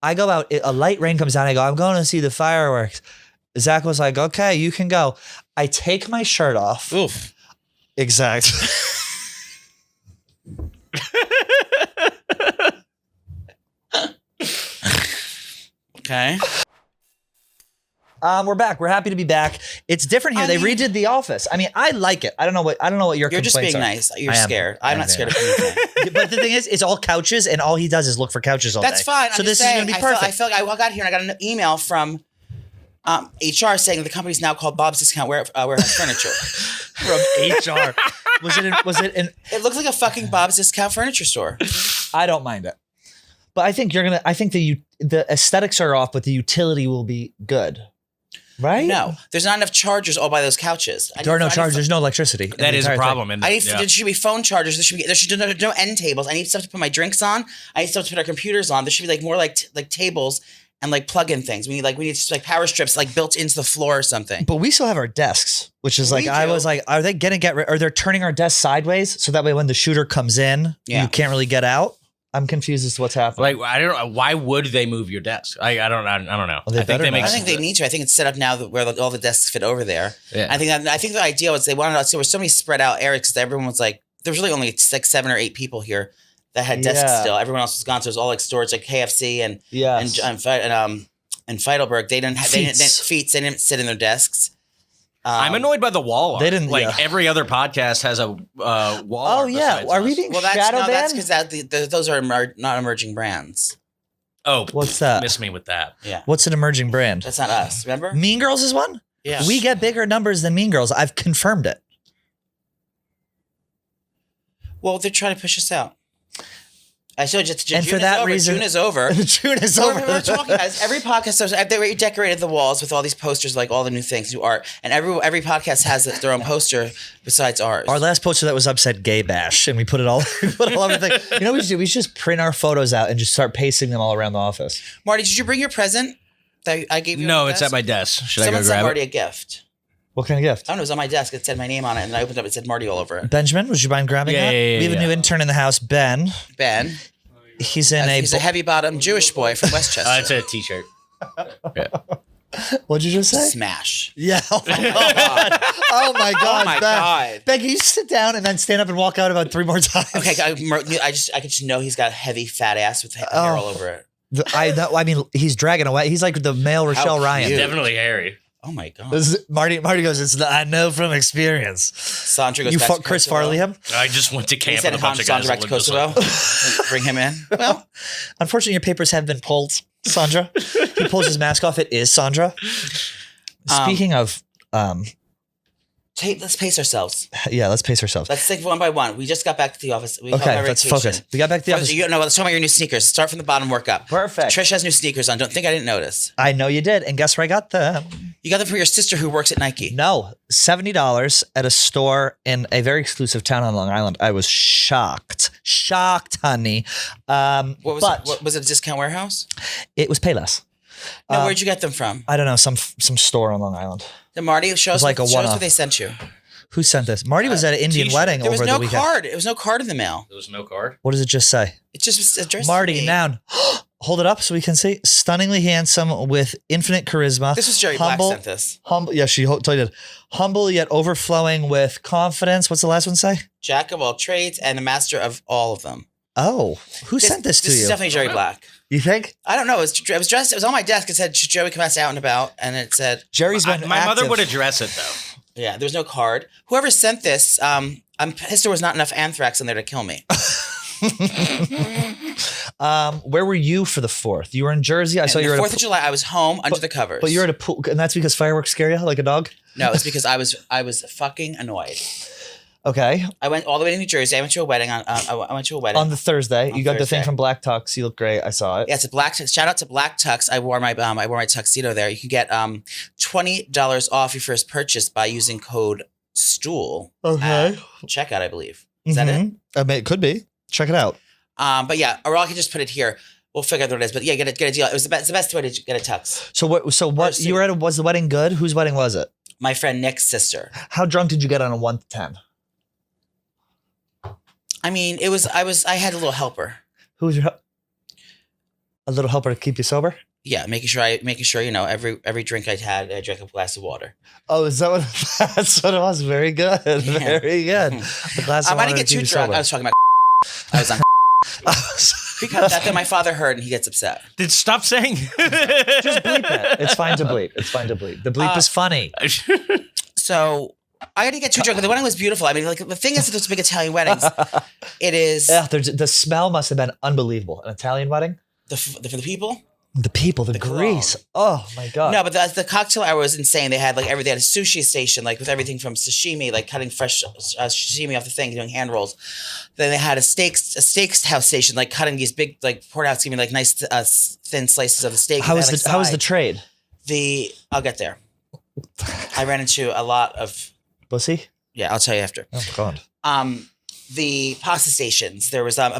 I go out, a light rain comes down. I go, I'm going to see the fireworks. Zach was like, okay, you can go. I take my shirt off. Oof. Exactly. Okay. We're back. We're happy to be back. It's different here. They redid The Office. I mean, I like it. I don't know what your You're complaints just being are. nice. You're scared. I'm not scared of anything. But the thing is, it's all couches, and all he does is look for couches all That's day. fine. So I'm this just saying, is going to be perfect. I felt like I got here and I got an email from HR saying the company's now called Bob's Discount Warehouse Furniture. From HR. Was it in? It looks like a fucking Bob's Discount Furniture store. I don't mind it, but I think the aesthetics are off, but the utility will be good. Right? No, there's not enough chargers all by those couches. There are no chargers. There's no electricity. That is a problem. There should be phone chargers. There should be no end tables. I need stuff to put my drinks on. I need stuff to put our computers on. There should be like more like tables and like plug-in things. We need like power strips like built into the floor or something. But we still have our desks, which is I was like, are they gonna are they turning our desks sideways so that way when the shooter comes in, you can't really get out? I'm confused as to what's happening. Like I don't know. Why would they move your desk? I don't know. Well, I think they need to. I think it's set up now where all the desks fit over there. Yeah. I think the idea was they wanted us. There were so many spread out areas because everyone was like, there was really only 6, 7, or 8 people here that had desks still. Everyone else was gone, so it was all like storage, like KFC and Feidelberg. They didn't sit in their desks. I'm annoyed by the wall. They didn't like every other podcast has a wall. Oh yeah, are we being shadow banned? That's because those are not emerging brands. Oh, what's that? Miss me with that. Yeah. What's an emerging brand? That's not us. Remember? Mean Girls is one. Yeah. We get bigger numbers than Mean Girls. I've confirmed it. Well, they're trying to push us out. I showed you. And for that reason, June is over. June is over. We're talking, guys. Every podcast, they decorated the walls with all these posters, like all the new things, new art, and every podcast has their own poster besides ours. Our last poster that was up said "Gay Bash," and we put it all everything. You know what we should do? We should just print our photos out and just start pasting them all around the office. Marty, did you bring your present that I gave you? No, it's at my desk. Should Someone I go sent grab Marty it? a gift. What kind of gift? I don't know. It was on my desk. It said my name on it, and then I opened it up. It said Marty all over it. Benjamin, would you mind grabbing that? Yeah, we have a new intern in the house, Ben. Ben. He's a heavy bottom Jewish boy from Westchester. It's a t-shirt. Yeah. What'd you just say? Smash. Yeah. Oh my god. Oh my god. Oh my Ben. god. Ben, can you sit down and then stand up and walk out about 3 more times? Okay, I could just know he's got a heavy fat ass with hair all over it. I mean, he's dragging away. He's like the male Rochelle Ryan. It's definitely hairy. Oh my god. Marty goes, I know from experience. Sandra goes you back fuck to Chris Kosovo. Farley him? I just went to He camp said with a bunch of Sandra guys. back to Kosovo. Bring him in. Well, unfortunately, your papers have been pulled, Sandra. He pulls his mask off. It is Sandra. Speaking of... let's pace ourselves. Yeah, let's pace ourselves. Let's think one by one. We just got back to the office. Okay, let's focus. We got back to the office. Let's talk about your new sneakers. Start from the bottom, work up. Perfect. Trish has new sneakers on. Don't think I didn't notice. I know you did. And guess where I got them? You got them from your sister who works at Nike. No, $70 at a store in a very exclusive town on Long Island. I was shocked. Shocked, honey. What was it, a discount warehouse? It was Payless. No, where'd you get them from? I don't know, some store on Long Island. Then Marty, show us like what they sent you. Who sent this? Marty was at an Indian wedding over the weekend. There was no card. It was no card in the mail. There was no card? What does it just say? It just was addressed Marty, to me. noun. Hold it up so we can see. Stunningly handsome with infinite charisma. This was Jerry Black sent this. Humble. Yeah, she totally did. Humble yet overflowing with confidence. What's the last one say? Jack of all trades and a master of all of them. Oh, who sent this to you? This is definitely Jerry Black. You think? I don't know. It was dressed. It was on my desk. It said Joey Comes Out and About, and it said Jerry's been my mother active. would address it though. Yeah, there was no card. Whoever sent this, I'm pissed there was not enough anthrax in there to kill me. Where were you for the 4th? You were in Jersey. I saw you were the at 4th of July. I was home under the covers. But you're at a pool, and that's because fireworks scare you like a dog? No, it's because I was fucking annoyed. Okay. I went all the way to New Jersey. I went to a wedding on the Thursday. You got Thursday. the thing from Black Tux. You look great. I saw it. Yeah, it's a Black Tux. Shout out to Black Tux. I wore my tuxedo there. You can get $20 off your first purchase by using code STOOL. Okay. Checkout, I believe. Is that it? I mean, it could be. Check it out. But yeah, or I can just put it here. We'll figure out what it is. But yeah, get a deal. It was the best way to get a tux. So what you were at? Was the wedding good? Whose wedding was it? My friend Nick's sister. How drunk did you get on a 1 to 10? I mean, I had a little helper. Who was your A little helper to keep you sober? Yeah, making sure every drink I'd had, I drank a glass of water. Oh, is that what that's what it was? Very good. Yeah. Very good. The glass of I water didn't get to keep too you drunk. sober. I was talking about I was on because that my father heard and he gets upset. Stop saying. Just bleep it. It's fine to bleep. It's fine to bleep. The bleep is funny. So I didn't get too drunk, but the wedding was beautiful. I mean, like the thing is, those big Italian weddings, it is. Yeah, the smell must have been unbelievable. An Italian wedding. For the people. The people, the grease. Oh my god! No, but the cocktail hour was insane. They had like they had a sushi station, like with everything from sashimi, like cutting fresh sashimi off the thing, doing hand rolls. Then they had a steakhouse station, like cutting these big, like poured out, giving like nice thin slices of the steak. How was the trade? I'll get there. I ran into a lot of pussy. Yeah, I'll tell you after. Oh god. The pasta stations. There was an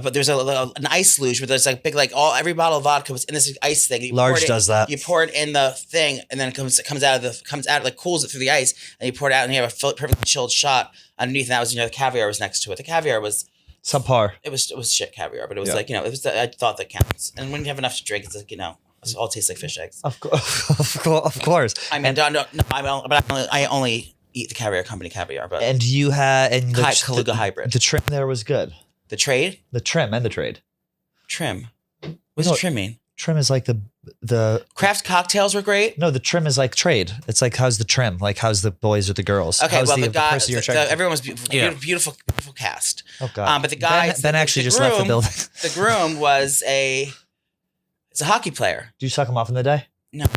ice luge where there's like big every bottle of vodka was in this ice thing. Large does that. You pour it in the thing and then it comes out like cools it through the ice and you pour it out and you have a perfectly chilled shot underneath. And that was the caviar was next to it. The caviar was subpar. It was shit caviar, but it was it was I thought that counts. And when you have enough to drink, it's like it all tastes like fish eggs. Of course. I mean, I only eat the caviar company caviar, but and you had Kaluga hybrid. The trim there was good. The trade, the trim, and the trade. Trim. What's trim mean? Trim is like the craft cocktails were great. No, the trim is like trade. It's like how's the trim? Like how's the boys or the girls? Okay, how's well the guy, everyone was beautiful cast. Oh god. But the guy Ben actually just left the building. The groom was a hockey player. Do you suck him off in the day? No.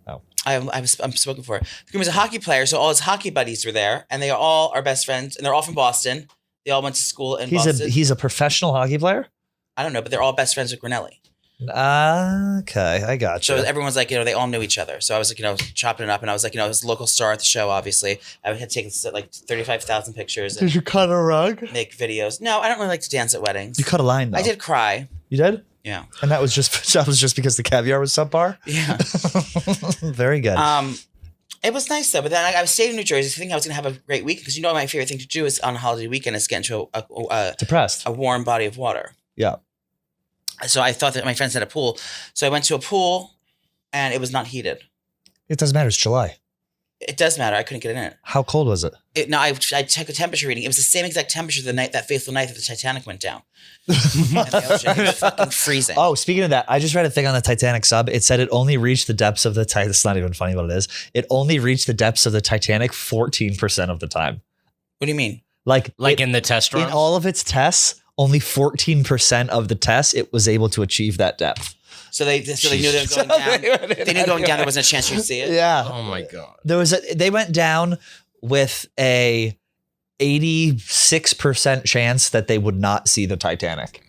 Oh. I'm spoken for. The groom was a hockey player, so all his hockey buddies were there, and they all are best friends, and they're all from Boston. They all went to school in Boston. He's a professional hockey player? I don't know, but they're all best friends with Grinelli. Okay, I got you. So everyone's like, they all knew each other. So I was like, chopping it up, and I was like, I was a local star at the show, obviously. I had taken like 35,000 pictures. Did you cut a rug? Make videos. No, I don't really like to dance at weddings. You cut a line, though. I did cry. You did? Yeah. And that was just because the caviar was subpar? Yeah. Very good. It was nice though, but then I was staying in New Jersey, thinking I was gonna have a great week because my favorite thing to do is on a holiday weekend is get into depressed, a warm body of water. Yeah. So I thought that my friends had a pool, so I went to a pool, and it was not heated. It doesn't matter. It's July. It does matter. I couldn't get in it. How cold was it? I took a temperature reading. It was the same exact temperature that fateful night that the Titanic went down. In the ocean. It was fucking freezing. Oh, speaking of that, I just read a thing on the Titanic sub. It said it only reached the depths of the Titanic. It's not even funny what it is. It only reached the depths of the Titanic 14% of the time. What do you mean? Like in the test run? In all of its tests, only 14% of the tests it was able to achieve that depth. So they knew they were going down. They knew going down there wasn't a chance you'd see it. Yeah. Oh my god. They went down with a 86% chance that they would not see the Titanic.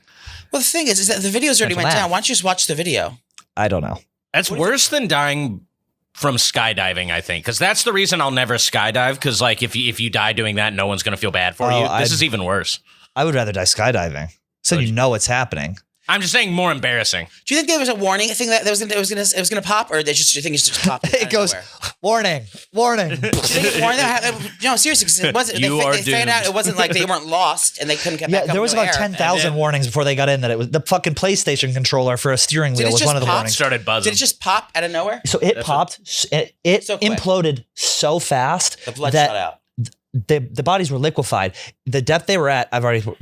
Well, the thing is that the videos already went down. Why don't you just watch the video? I don't know. That's worse than dying from skydiving, I think, because that's the reason I'll never skydive. Because like if you die doing that, no one's gonna feel bad for you. This is even worse. I would rather die skydiving. So you know it's happening. I'm just saying more embarrassing. Do you think there was a warning thing that it was gonna pop, or do you think it's just popping? It goes, warning. Do you think it warned? No, seriously, because it wasn't. They figured out it wasn't like they weren't lost and they couldn't get back up. Yeah, there was about 10,000 warnings before they got in that it was the fucking PlayStation controller for a steering wheel was one of the warnings. Started buzzing. Did it just pop out of nowhere? So it popped. It imploded so fast. The blood shot out. The bodies were liquefied. The depth they were at,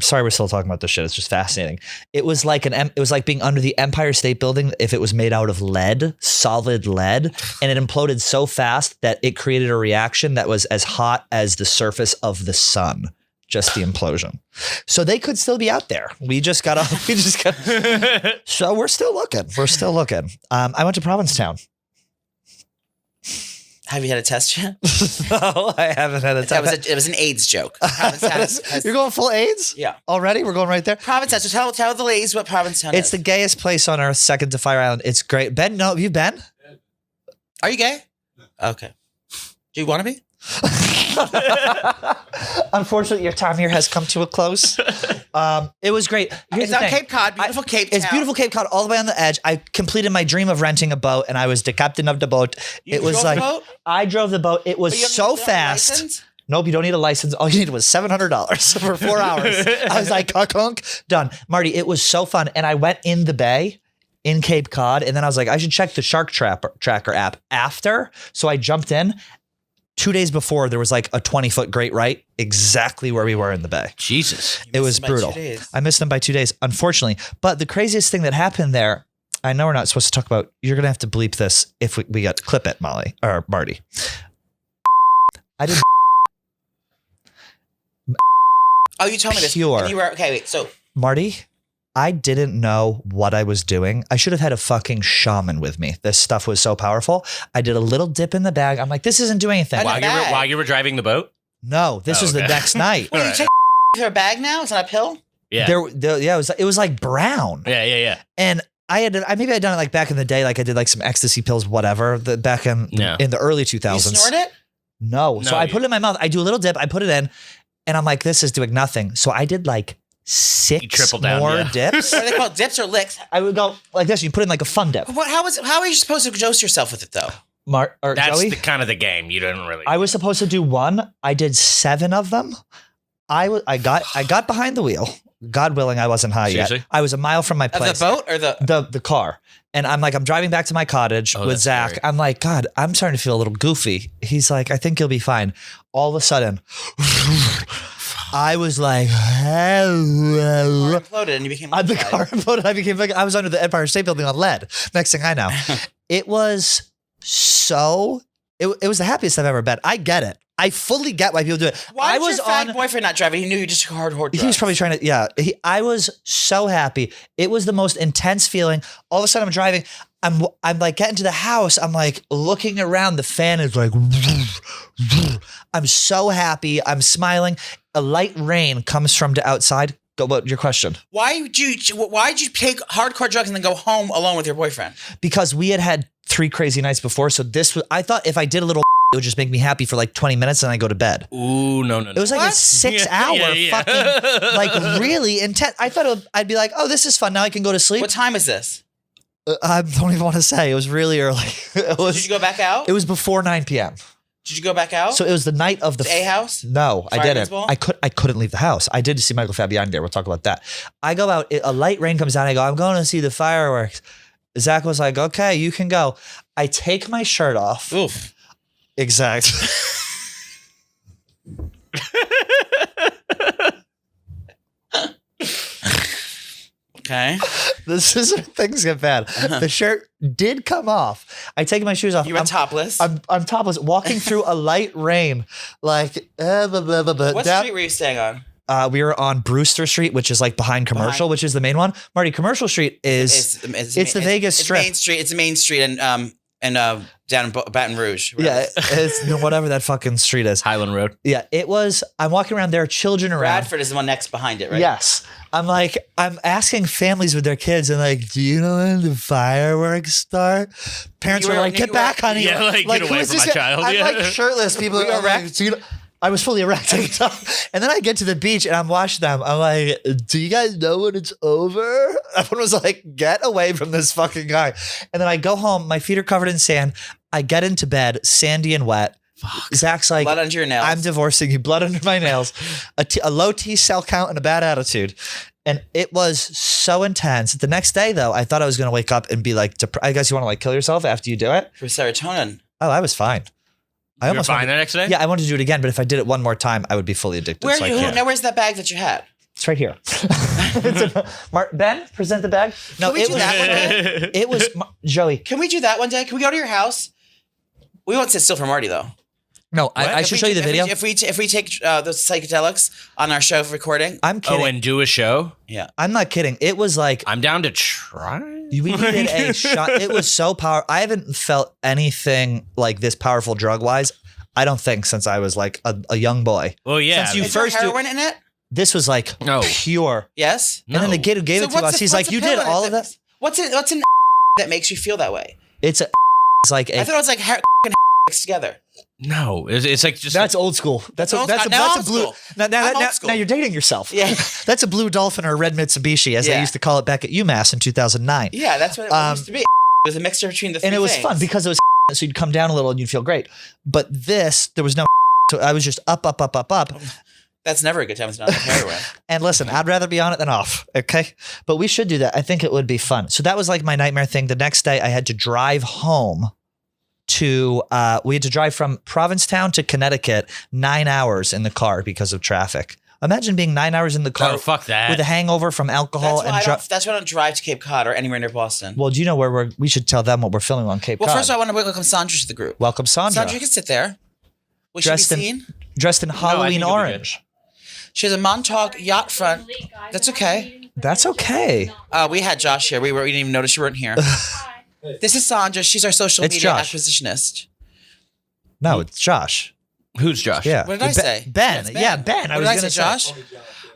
sorry we're still talking about this shit. It's just fascinating. It was like being under the Empire State Building if it was made out of lead, solid lead, and it imploded so fast that it created a reaction that was as hot as the surface of the sun. Just the implosion. So they could still be out there. So we're still looking. I went to Provincetown. Have you had a test yet? No, I haven't had a test. It was an AIDS joke. You're going full AIDS? Yeah. Already? We're going right there? Provincetown. So tell the ladies what Provincetown is. It's the gayest place on earth, second to Fire Island. It's great. Ben, no, have you been? Are you gay? Okay. Do you want to be? Unfortunately, your time here has come to a close. It was great. It's on Cape Cod, beautiful Cape Town. It's beautiful Cape Cod, all the way on the edge. I completed my dream of renting a boat, and I was the captain of the boat. You drove the boat? I drove the boat. It was so fast. License? Nope, you don't need a license. All you needed was $700 for 4 hours. I was like, done. Marty, it was so fun. And I went in the bay. in Cape Cod. And then I was like, I should check the shark tracker app after. So I jumped in. 2 days before, there was like a 20-foot great white exactly where we were in the bay. Jesus. It was brutal. I missed them by 2 days, unfortunately. But the craziest thing that happened there, I know we're not supposed to talk about, you're going to have to bleep this if we got to clip it, Molly, or Marty. I did. Oh, you told me this. Pure. And you were, okay, wait, so. Marty, I didn't know what I was doing. I should have had a fucking shaman with me. This stuff was so powerful. I did a little dip in the bag. I'm like, this isn't doing anything. While you were driving the boat? No, this was the next night. Wait, you take a bag now? It's not a pill? Yeah. Yeah, it was like brown. Yeah. And maybe I'd done it like back in the day, like I did like some ecstasy pills, whatever, back in the early 2000s. You snort it? No. So I put it in my mouth. I do a little dip. I put it in and I'm like, this is doing nothing. So I did like 6 more dips. What are they called? Dips or licks? I would go like this. You put in like a fun dip. How are you supposed to dose yourself with it though? That's Joey? kind of the game. You didn't really. I was supposed to do 1. I did 7 of them. I got behind the wheel. God willing, I wasn't high Seriously? yet. I was a mile from my place. Of the boat or the car. And I'm driving back to my cottage with Zach. Scary. I'm like, God, I'm starting to feel a little goofy. He's like, I think you'll be fine. All of a sudden, I was like, hello. Imploded and you became The car imploded. I was under the Empire State Building on lead. Next thing I know, it was it was the happiest I've ever been. I get it. I fully get why people do it. Why was your fag boyfriend not driving? He knew you just took hard drugs. He was probably trying to, I was so happy. It was the most intense feeling. All of a sudden I'm driving. I'm like getting to the house. I'm like looking around. The fan is like, I'm so happy. I'm smiling. A light rain comes from the outside. Go about your question. Why'd you take hardcore drugs and then go home alone with your boyfriend? Because we had 3 crazy nights before. So I thought if I did a little, it would just make me happy for like 20 minutes and I go to bed. Ooh, no. It was like a 6-hour fucking, like really intense. I thought I'd be like, oh, this is fun. Now I can go to sleep. What time is this? I don't even want to say. It was really early. Did you go back out? It was before 9 p.m. Did you go back out? So it was the night of the A house? No, I didn't. Bowl? I couldn't leave the house. I did see Michael Fabiani there. We'll talk about that. I go out. A light rain comes down. I go, I'm going to see the fireworks. Zach was like, okay, you can go. I take my shirt off. Oof. Exactly. Okay. This is where things get bad. The shirt did come off. I take my shoes off. You were topless. I'm topless, walking through a light rain. Like, blah, blah, blah, blah. What street were you staying on? We were on Brewster Street, which is like behind Commercial, which is the main one. Marty, Commercial Street is it's the Vegas Strip. It's the main street and down in Baton Rouge. Yeah, it's whatever that fucking street is. Highland Road. Yeah, it was. I'm walking around. There are children around. Bradford is the one next behind it, right? Yes. I'm asking families with their kids and like, do you know when the fireworks start? Parents were like, get back, honey. Yeah, like get away from my child. I'm like shirtless. People are erect. I was fully erect. And then I get to the beach and I'm watching them. I'm like, do you guys know when it's over? Everyone was like, get away from this fucking guy. And then I go home. My feet are covered in sand. I get into bed, sandy and wet. Fuck. Zach's like, blood under your nails. I'm divorcing you. Blood under my nails. A low T cell count and a bad attitude. And it was so intense. The next day, though, I thought I was going to wake up and be like, I guess you want to like kill yourself after you do it? For serotonin. Oh, I was fine. You were fine the next day? Yeah, I wanted to do it again, but if I did it one more time, I would be fully addicted. Where's that bag that you had? It's right here. Ben, present the bag. No, Can we do that one day? It was Joey. Can we do that one day? Can we go to your house? We won't sit still for Marty though. No, I should show you the video. If we take the psychedelics on our show recording. I'm kidding. Oh, and do a show? Yeah. I'm not kidding. It was like I'm down to try. We needed a shot. It was so powerful. I haven't felt anything like this powerful drug wise. I don't think since I was like a young boy. Well, yeah. Since you first heroin in it? This was like pure. Yes. And then the kid who gave it to us, he's like, you did all of that? What's in that makes you feel that way? It's like I thought it was like mixed together. No, it's like just that's old school. That's a blue. Now you're dating yourself. Yeah, that's a blue dolphin or a red Mitsubishi, as they used to call it back at UMass in 2009. Yeah, that's what it used to be. It was a mixture between the three and it was things. fun because it was so you'd come down a little and you'd feel great. But this, there was no. So I was just up. That's never a good time to not have heroin. And listen, I'd rather be on it than off. Okay. But we should do that. I think it would be fun. So that was like my nightmare thing. The next day I had to drive home we had to drive from Provincetown to Connecticut 9 hours in the car because of traffic. Imagine being 9 hours in the car Oh, fuck that. with a hangover from alcohol. That's why I don't drive to Cape Cod or anywhere near Boston. Well, do you know where we should tell them what we're filming on Cape Cod? Well, first I want to welcome Sandra to the group. Welcome, Sandra. Sandra, you can sit there. Will she be Dressed in- seen? Dressed in Halloween think it'll be orange. She has a Montauk yacht front. That's okay. That's okay. We had Josh here. We didn't even notice you weren't here. This is Sandra. She's our social It's media Josh. acquisitionist. No, it's Josh. Who's Josh? Yeah. What did I say? Ben. It's Yeah, Ben. What was did I gonna say, Josh?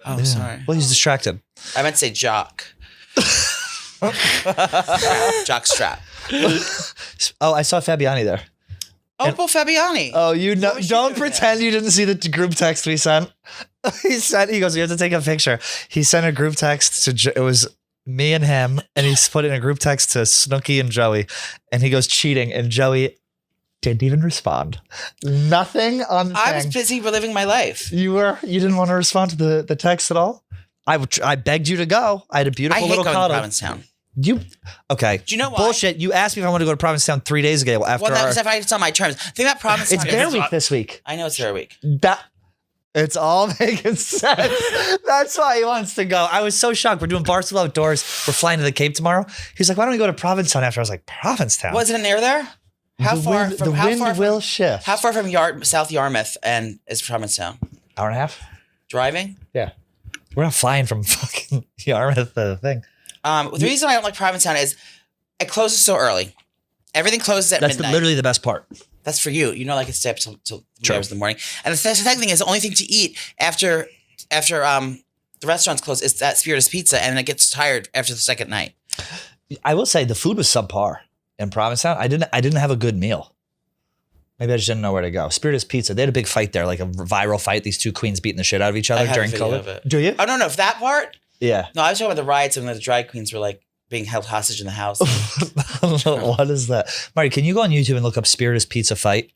Oh, Yeah. sorry. Well, he's distracted. I meant to say jock. Jock strap. Oh, I saw Fabiani there. Oh, Bo Fabiani. Oh, you know, What was she don't doing pretend you didn't see the group text we sent. He goes, you have to take a picture. He sent a group text to, it was me and him, and he's put in a group text to Snooki and Joey, and he goes cheating, and Joey didn't even respond. Nothing on the I was thing. busy reliving my life. You didn't want to respond to the text at all? I begged you to go. I had a I beautiful hate little going to cuddle. Provincetown. Okay. Do you know why? Bullshit. You asked me if I wanted to go to Provincetown 3 days ago after Well, our, it's on my terms. The thing about Provincetown it's Bear is- Week this week. I know it's Bear Week. It's all making sense. That's why he wants to go. I was so shocked. We're doing Barstool outdoors. We're flying to the Cape tomorrow. He's like, why don't we go to Provincetown after? I was like, Provincetown? Was it an air there? How the far wind, from the how wind far will from, shift. How far from South Yarmouth and is Provincetown? Hour and a half? Driving? Yeah. We're not flying from fucking Yarmouth to the thing. The reason I don't like Provincetown is it closes so early. Everything closes at That's midnight. literally the best part. That's for you. You know, like it's stay up till True. hours in the morning. And the second thing is the only thing to eat after the restaurants close is that Spiritus Pizza, and it gets tired after the second night. I will say the food was subpar in Provincetown. I didn't have a good meal. Maybe I just didn't know where to go. Spiritus Pizza. They had a big fight there, like a viral fight. These two queens beating the shit out of each other I have a during video COVID. of it. Do you? Oh no, for that part? Yeah. No, I was talking about the riots and the drag queens were like being held hostage in the house. What is that? Marty, can you go on YouTube and look up Spiritus Pizza fight?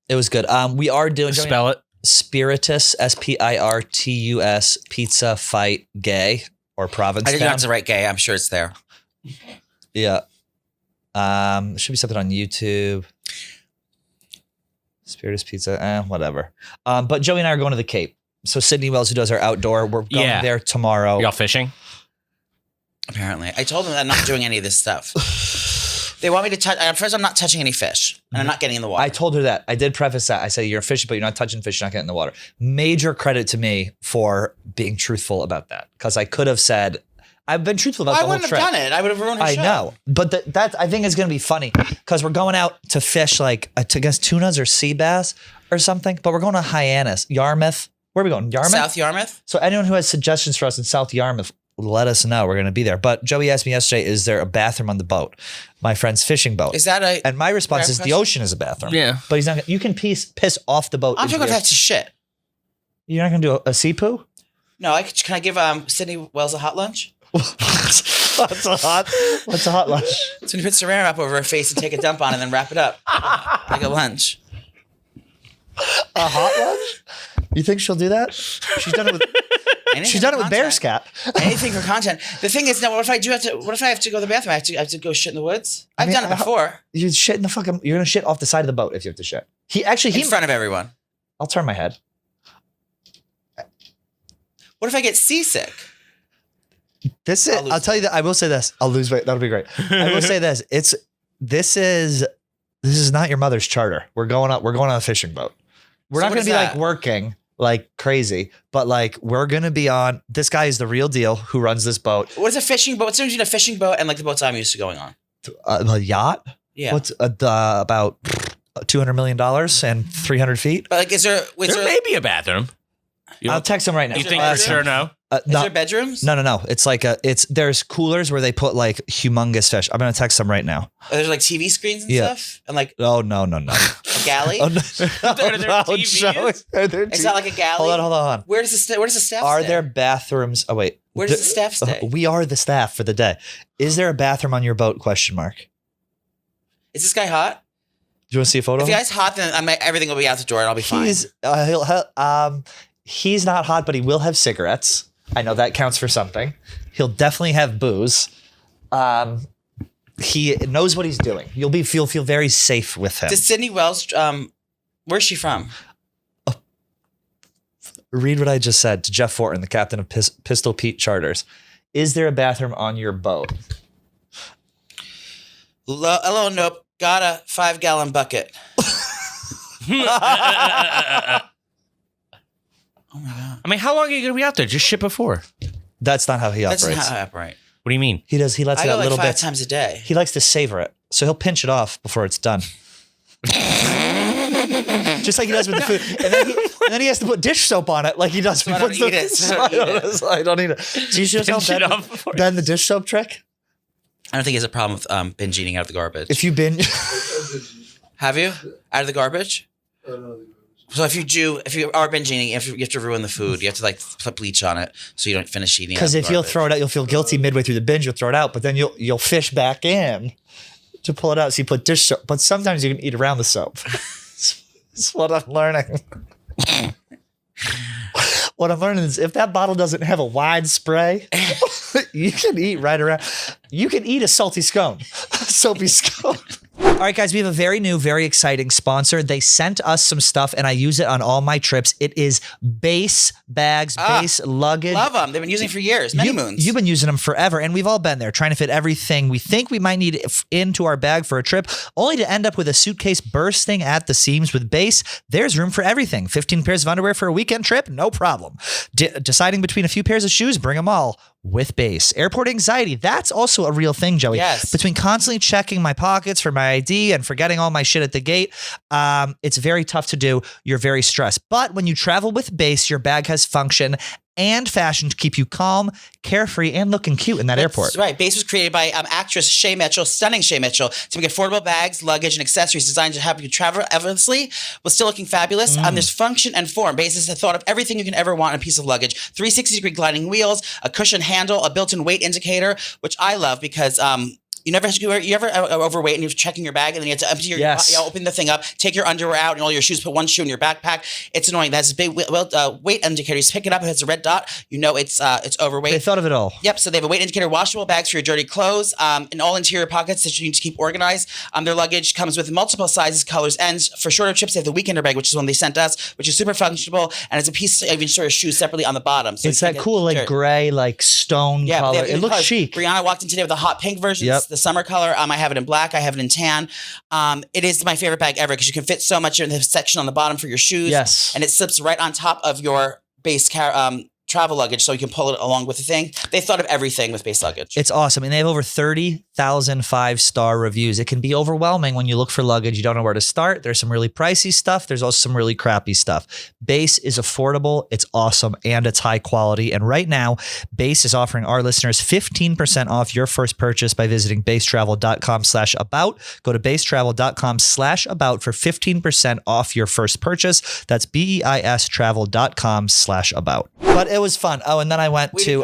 It was good. We are doing Spell it. Spiritus, Spirtus Pizza Fight Gay or I didn't Provincetown. have to write gay. I'm sure it's there. Yeah. Should be something on YouTube. Spiritus Pizza, whatever. But Joey and I are going to the Cape. So Sydney Wells, who does our outdoor, we're going Yeah. there tomorrow. Y'all fishing? Apparently. I told them that I'm not doing any of this stuff. They want me to touch. First, I'm not touching any fish, and I'm not getting in the water. I told her that. I did preface that. I said, you're fishing, but you're not touching fish, you're not getting in the water. Major credit to me for being truthful about that. Because I could have said, I've been truthful about the I whole wouldn't trip. have done it. I would have ruined her I show. know. But that I think is going to be funny because we're going out to fish like, I guess tunas or sea bass or something. But we're going to Hyannis, Yarmouth. Where are we going? Yarmouth? South Yarmouth? So anyone who has suggestions for us in South Yarmouth, let us know. We're going to be there. But Joey asked me yesterday, is there a bathroom on the boat? My friend's fishing boat. Is that a... And my response fair is the question? ocean is a bathroom. Yeah. But he's not. You can piss off the boat. I'm into talking the about to shit. You're not going to do a sea poo? No, can I give Sydney Wells a hot lunch? What's a hot lunch? It's when you put saran wrap over her face and take a dump on it and then wrap it up. Like a lunch. A hot lunch? You think she'll do that? She's done it with. Anything She's done it for with Bear's content. Cat. Anything for content. The thing is, now, what if I have to go to the bathroom? I have to go shit in the woods? I've mean, done it before. You shit in the fucking. You're gonna shit off the side of the boat if you have to shit. In front of everyone. I'll turn my head. What if I get seasick? I'll tell you that. I will say this. I'll lose weight. That'll be great. I will say this. This is not your mother's charter. We're going on a fishing boat. We're So not what going is to be like that? working like crazy, but like we're going to be on. This guy is the real deal who runs this boat. What is a fishing boat? What's the difference between a fishing boat and like the boats I'm used to going on? A yacht. Yeah. What's about $200 million and 300 feet? But like, is there There may be a bathroom. I'll text him right now. You think there for sure no? is there bedrooms? No. It's like there's coolers where they put like humongous fish. I'm gonna text them right now. Are there like TV screens and Yeah. stuff? And like Oh no. a galley? Oh, no. Are there TVs? Are there Is that like a galley? Hold on. Where does the staff Are stay? there bathrooms? Oh wait. Where does the staff stay? We are the staff for the day. Is there a bathroom on your boat? Question mark. Is this guy hot? you want to see a photo? If the guy's hot, then everything will be out the door and I'll be fine. He's not hot, but he will have cigarettes. I know that counts for something. He'll definitely have booze. He knows what he's doing. You'll feel very safe with him. Does Sydney Wells, where's she from? Read what I just said to Jeff Fortin, the captain of Pistol Pete Charters. Is there a bathroom on your boat? Hello, nope. Got a 5-gallon bucket. Oh my God. I mean, how long are you going to be out there? Just ship it for. That's not how he operates. That's not how I operate. What do you mean? He lets it out little bits. 5 times a day. He likes to savor it. So he'll pinch it off before it's done. Just like he does with the food. And then he has to put dish soap on it like he does. So I don't eat it. I don't eat it. Do you just Pinch it help off Ben the dish soap trick? I don't think he has a problem with binge eating out of the garbage. If you binge. Have you? Out of the garbage? So if you are binge eating, you have to ruin the food. You have to like put bleach on it so you don't finish eating. Because if you'll throw it out, you'll feel guilty midway through the binge. You'll throw it out, but then you'll fish back in to pull it out. So you put dish soap, but sometimes you can eat around the soap. That's what I'm learning. What I'm learning is if that bottle doesn't have a wide spray, you can eat right around. You can eat a salty scone, soapy scone. All right, guys, we have a very new, very exciting sponsor. They sent us some stuff, and I use it on all my trips. It is Béis bags, Béis luggage. Love them. They've been using for years, many moons. You've been using them forever, and we've all been there trying to fit everything we think we might need into our bag for a trip, only to end up with a suitcase bursting at the seams. With Béis, there's room for everything. 15 pairs of underwear for a weekend trip? No problem. Deciding between a few pairs of shoes? Bring them all with Béis. Airport anxiety, that's also a real thing, Joey. Yes. Between constantly checking my pockets for my ID and forgetting all my shit at the gate, it's very tough to do. You're very stressed. But when you travel with Béis, your bag has function and fashion to keep you calm, carefree, and looking cute in that airport. That's right. Béis was created by actress Shay Mitchell, stunning Shay Mitchell, to make affordable bags, luggage, and accessories designed to help you travel effortlessly while still looking fabulous. There's function and form. Béis has thought of everything you can ever want in a piece of luggage. 360-degree gliding wheels, a cushion handle, a built-in weight indicator, which I love because you ever overweight and you're checking your bag and then you have to empty open the thing up, take your underwear out and all your shoes, put one shoe in your backpack. It's annoying. That's a big weight indicator. You just pick it up, it has a red dot. You know it's overweight. They thought of it all. Yep. So they have a weight indicator, washable bags for your dirty clothes, and all interior pockets that you need to keep organized. Their luggage comes with multiple sizes, colors, ends. For shorter trips, they have the weekender bag, which is one they sent us, which is super functional and it's a piece of even store your shoes separately on the bottom. So it's that cool, like gray, like stone color. It looks chic. Brianna walked in today with a hot pink version. Yep. The summer color. I have it in black. I have it in tan. It is my favorite bag ever because you can fit so much in the section on the bottom for your shoes. Yes. And it slips right on top of your Béis travel luggage so you can pull it along with the thing. They thought of everything with Béis luggage. It's awesome. And they have over 30,000 5-star reviews. It can be overwhelming when you look for luggage. You don't know where to start. There's some really pricey stuff. There's also some really crappy stuff. Béis is affordable. It's awesome. And it's high quality. And right now, Béis is offering our listeners 15% off your first purchase by visiting beistravel.com/about. Go to beistravel.com/about for 15% off your first purchase. That's BEIS travel.com/about. But it was fun. Oh, and then I went to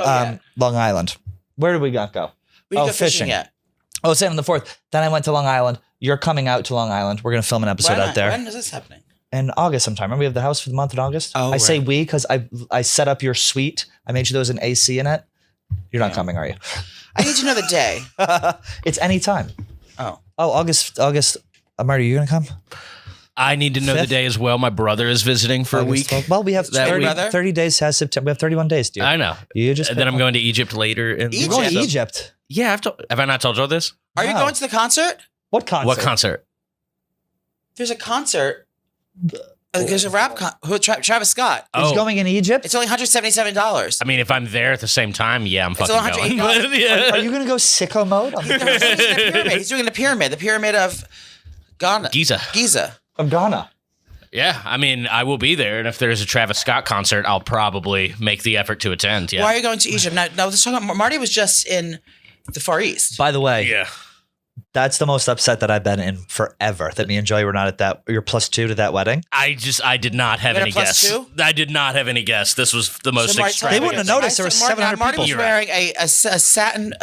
Long Island. Where did we not go? We didn't go fishing yet. Oh, Sam on the 4th. Then I went to Long Island. You're coming out to Long Island. We're going to film an episode out there. When is this happening? In August sometime. Remember we have the house for the month in August? Oh, I say we because I set up your suite. I made sure there was an AC in it. You're not coming, are you? I need to know the day. It's any time. Oh, August. Marty, are you going to come? I need to know the day as well. My brother is visiting for a week. 12th. Well, we have 30 days has September. We have 31 days, dude. I know. You just and then I'm going to Egypt later. You're going to Egypt? Yeah. Have I not told you all this? Are you going to the concert? What concert? What concert? There's a concert. There's a rap Travis Scott. He's going in Egypt? It's only $177. I mean, if I'm there at the same time, yeah, I'm fucking going. Are you going to go sicko mode? He's doing the pyramid. The pyramid of Ghana. Giza. Of Ghana. Yeah, I mean, I will be there, and if there's a Travis Scott concert, I'll probably make the effort to attend. Yeah. Why are you going to Egypt? Now let's talk about Marty was just in the Far East. By the way, yeah, that's the most upset that I've been in forever. That me and Joey were not at that. You're +2 to that wedding. I did not have any guests. I did not have any guests. This was the most extravagant. They wouldn't have noticed there were 700 Marty people. was wearing a satin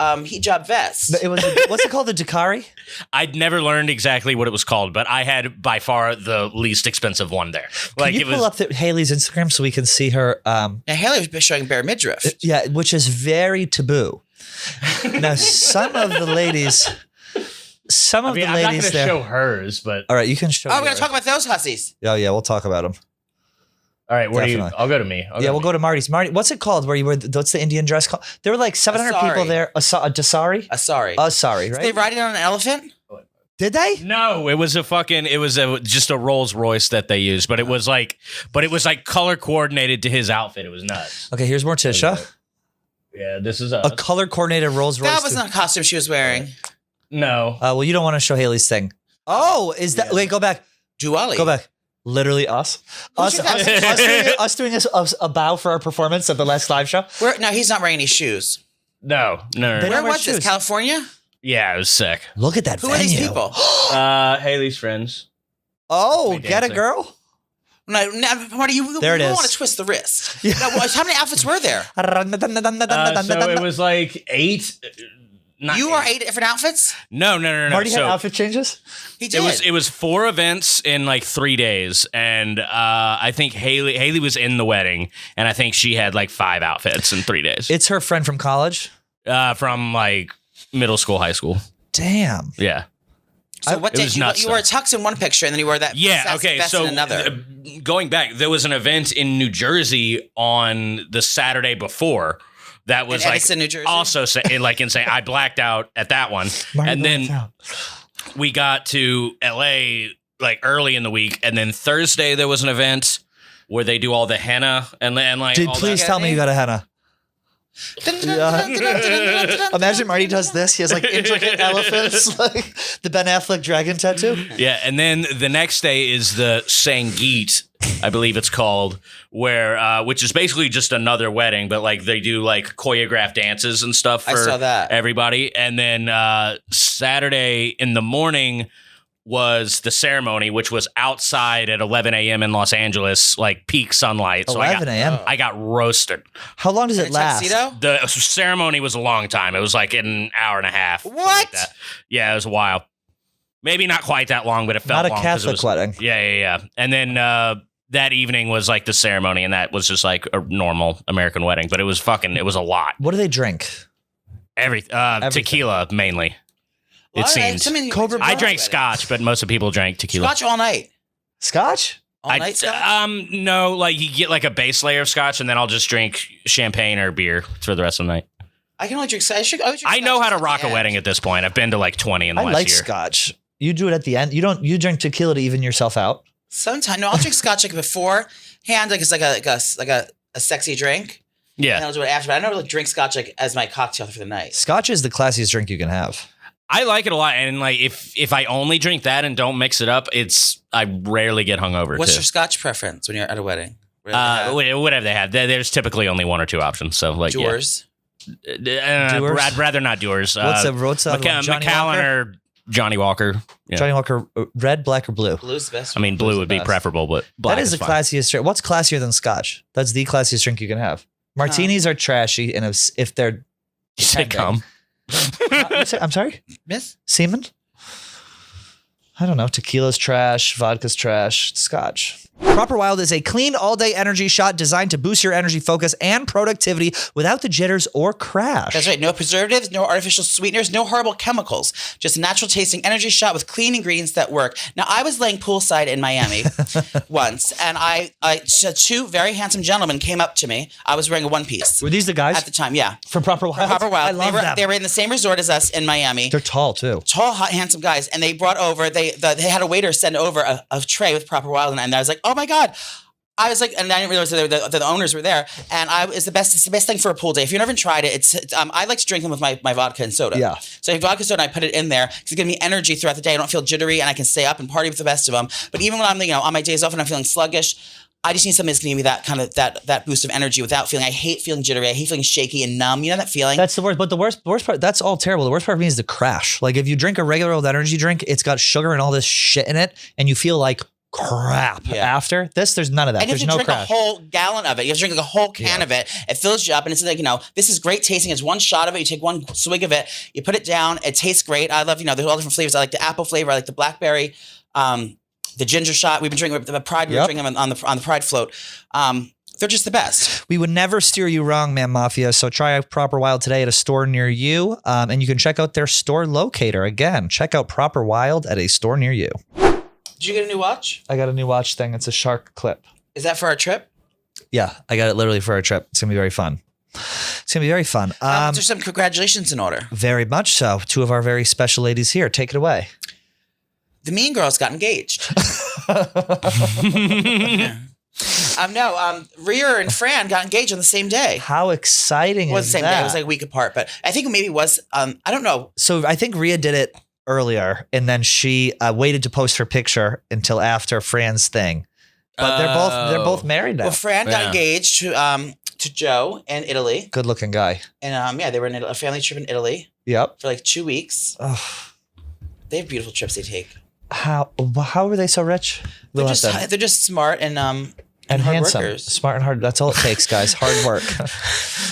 hijab vest. It was what's it called? The Dakari? I'd never learned exactly what it was called, but I had by far the least expensive one there. Can you pull up Haley's Instagram so we can see her? Now, Haley was showing bare midriff. Yeah, which is very taboo. Now, some of the ladies I'm not going to there. show hers, but All right, you can show. Oh, we're going to talk about those hussies. Oh yeah, we'll talk about them. all right, where do you? I'll go to me. We'll go to Marty's. Marty, what's it called? Where you were? What's the Indian dress called? There were like 700 people there. A dasari. Sorry. Right? Did they ride it on an elephant? Did they? No, it was just a Rolls Royce that they used, but it was like color coordinated to his outfit. It was nuts. Okay, here's Morticia. Yeah, this is a color coordinated Rolls Royce. That was not a costume she was wearing. No. Well, you don't want to show Haley's thing. Oh, is that? Wait, go back. Duali. Go back. Literally us. Us doing a bow for our performance at the last live show. No, he's not wearing any shoes. No. Where was this? California? Yeah, it was sick. Look at that Who venue. are these people? Haley's friends. Oh, get a girl. No, Marty, you there it is. Want to twist the wrist. Yeah. Now, how many outfits were there? So it was like 8. You are 8 different outfits? No. Marty had outfit changes? He did. It was 4 events in like 3 days. And I think Haley was in the wedding. And I think she had like 5 outfits in 3 days. It's her friend from college? From like middle school, high school. Damn. Yeah. So what did you wore a tux in one picture and then you wore that vest in another? Going back, there was an event in New Jersey on the Saturday before that was like Edison, New Jersey? Also like insane. I blacked out at that one. And then we got to LA like early in the week, and then Thursday there was an event where they do all the henna and like Dude, please tell me you got a henna. Imagine Marty does this. He has like intricate elephants, like the Ben Affleck dragon tattoo. Yeah, and then the next day is the Sangeet, I believe it's called, where which is basically just another wedding, but like they do like choreographed dances and stuff for everybody. And then Saturday in the morning was the ceremony, which was outside at 11 a.m. in Los Angeles, like peak sunlight. 11 a.m. I got roasted. How long does it last? Tuxedo? The ceremony was a long time. It was like an hour and a half. What? Like that. Yeah, it was a while. Maybe not quite that long, but it felt not long. A Catholic wedding. Yeah. And then that evening was like the ceremony, and that was just like a normal American wedding, but it was a lot. What do they drink? Everything. Tequila mainly. It seems. I drank scotch, but most of the people drank tequila. Scotch all night. Scotch? All night scotch? No, like you get like a base layer of scotch, and then I'll just drink champagne or beer for the rest of the night. I can only drink scotch. I know how to rock a wedding at this point. I've been to like 20 in the last year. I like scotch. You do it at the end. You drink tequila to even yourself out? Sometimes. No, I'll drink scotch like beforehand, like it's like a sexy drink. Yeah. And I'll do it after. But I don't really drink scotch like as my cocktail for the night. Scotch is the classiest drink you can have. I like it a lot, and like if I only drink that and don't mix it up, I rarely get hungover. What's your scotch preference when you're at a wedding? Whatever they have. There's typically only 1 or 2 options. So like Dewar's. I'd rather not Dewar's. What's Macallan or Johnny Walker. Yeah. Johnny Walker, red, black, or blue? Blue's the best. I mean, blue would be preferable, but black that is the fine. classiest drink. What's classier than scotch? That's the classiest drink you can have. Martinis are trashy, and if they're cum. I'm sorry? Miss? Semen? I don't know. Tequila's trash. Vodka's trash. Scotch. Proper Wild is a clean all-day energy shot designed to boost your energy focus and productivity without the jitters or crash. That's right. No preservatives, no artificial sweeteners, no horrible chemicals. Just a natural tasting energy shot with clean ingredients that work. Now, I was laying poolside in Miami once, and so 2 very handsome gentlemen came up to me. I was wearing a one-piece. Were these the guys? At the time, yeah. From Proper Wild? From Proper Wild. I love them. They were in the same resort as us in Miami. They're tall, too. Tall, hot, handsome guys. And they brought over, they had a waiter send over a tray with Proper Wild, and I was like, oh my God. I was like, and I didn't realize that the owners were there. And it's the best thing for a pool day. If you've never tried it, I like to drink them with my vodka and soda. Yeah. So I have vodka soda, and I put it in there because it gives me energy throughout the day. I don't feel jittery, and I can stay up and party with the best of them. But even when I'm, on my days off and I'm feeling sluggish, I just need something that's going to give me that kind of that boost of energy without feeling. I hate feeling jittery. I hate feeling shaky and numb. You know that feeling? That's the worst. But the worst part, that's all terrible. The worst part for me is the crash. Like if you drink a regular old energy drink, it's got sugar and all this shit in it, and you feel like crap after this. There's none of that. And There's you have no to drink crash. a whole gallon of it. You have to drink like a whole can of it. It fills you up, and it's like, this is great tasting. It's one shot of it. You take one swig of it. You put it down. It tastes great. I love, there's all different flavors. I like the apple flavor. I like the blackberry, the ginger shot. We've been drinking the Pride. We were drinking them on the Pride float. They're just the best. We would never steer you wrong, Man Mafia. So try Proper Wild today at a store near you. And you can check out their store locator. Again, check out Proper Wild at a store near you. Did you get a new watch? I got a new watch thing. It's a shark clip. Is that for our trip? Yeah, I got it literally for our trip. It's going to be very fun. It's going to be very fun. There's some congratulations in order. Very much so. Two of our very special ladies here. Take it away. The Mean Girls got engaged. Rhea and Fran got engaged on the same day. How exciting it was is the same that? day. It was like a week apart, but I think maybe it was, I don't know. So I think Rhea did it earlier, and then she waited to post her picture until after Fran's thing. But they're both married now. Well, Fran got engaged to Joe in Italy. Good looking guy. And they were in a family trip in Italy. Yep. For like 2 weeks. Ugh. They have beautiful trips they take. How were they so rich? They're just smart and hard handsome, workers. Smart and hard. That's all it takes, guys. Hard work.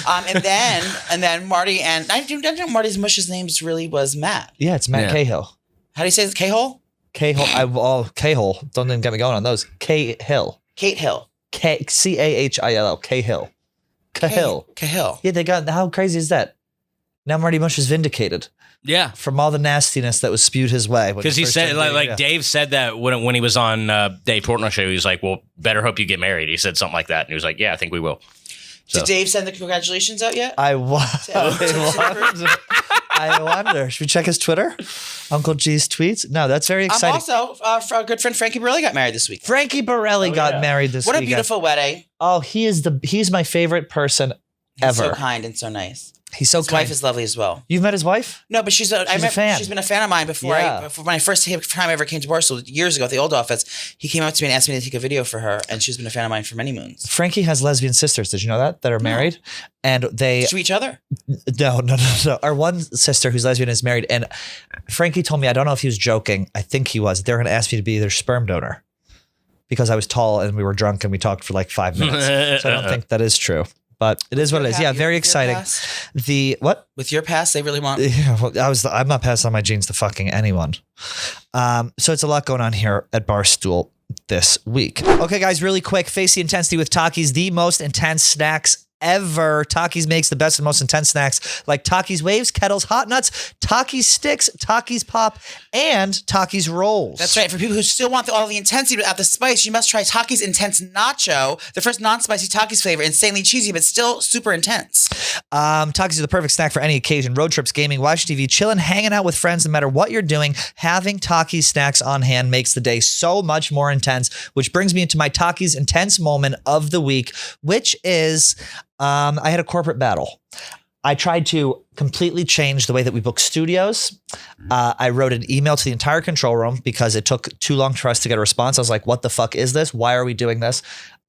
and then Marty and I don't know Marty's mush's name really was Matt. Yeah, it's Matt Cahill. How do you say it? Cahill? Cahill. Cahill. Don't even get me going on those. Cahill. Kate Hill. Cahill. Cahill. Cahill. Yeah, they got. How crazy is that? Now Marty Mush is vindicated. Yeah, from all the nastiness that was spewed his way. Because he said, Dave said that when he was on Dave Portnoy show, he was like, "Well, better hope you get married." He said something like that, and he was like, "Yeah, I think we will." So. Did Dave send the congratulations out yet? I wonder. Should we check his Twitter? Uncle G's tweets? No, that's very exciting. Also, our good friend Frankie Borelli got married this week. Frankie Borelli got married this week. What a beautiful wedding. Oh, he's my favorite person ever. He's so kind and so nice. He's so his kind. wife is lovely as well. You've met his wife? No, but she's a fan. She's been a fan of mine before. When I first time I ever came to Barstool years ago at the old office, he came up to me and asked me to take a video for her, and she's been a fan of mine for many moons. Frankie has lesbian sisters. Did you know that are married? And they to each other? No. Our one sister who's lesbian is married, and Frankie told me, I don't know if he was joking. I think he was. They're going to ask me to be their sperm donor because I was tall and we were drunk and we talked for like 5 minutes. So I don't think that is true. But it is what it is. Yeah, very exciting. The what? With your pass, they really want. Yeah, well, I'm not passing on my genes to fucking anyone. So it's a lot going on here at Barstool this week. Okay, guys, really quick. Face the intensity with Takis, the most intense snacks ever. Takis makes the best and most intense snacks like Takis Waves, Kettles, Hot Nuts, Takis Sticks, Takis Pop, and Takis Rolls. That's right. For people who still want all the intensity without the spice, you must try Takis Intense Nacho, the first non-spicy Takis flavor, insanely cheesy, but still super intense. Takis is the perfect snack for any occasion. Road trips, gaming, watching TV, chilling, hanging out with friends, no matter what you're doing. Having Takis snacks on hand makes the day so much more intense, which brings me into my Takis intense moment of the week, which is I had a corporate battle. I tried to completely change the way that we book studios. I wrote an email to the entire control room because it took too long for us to get a response. I was like, what the fuck is this? Why are we doing this?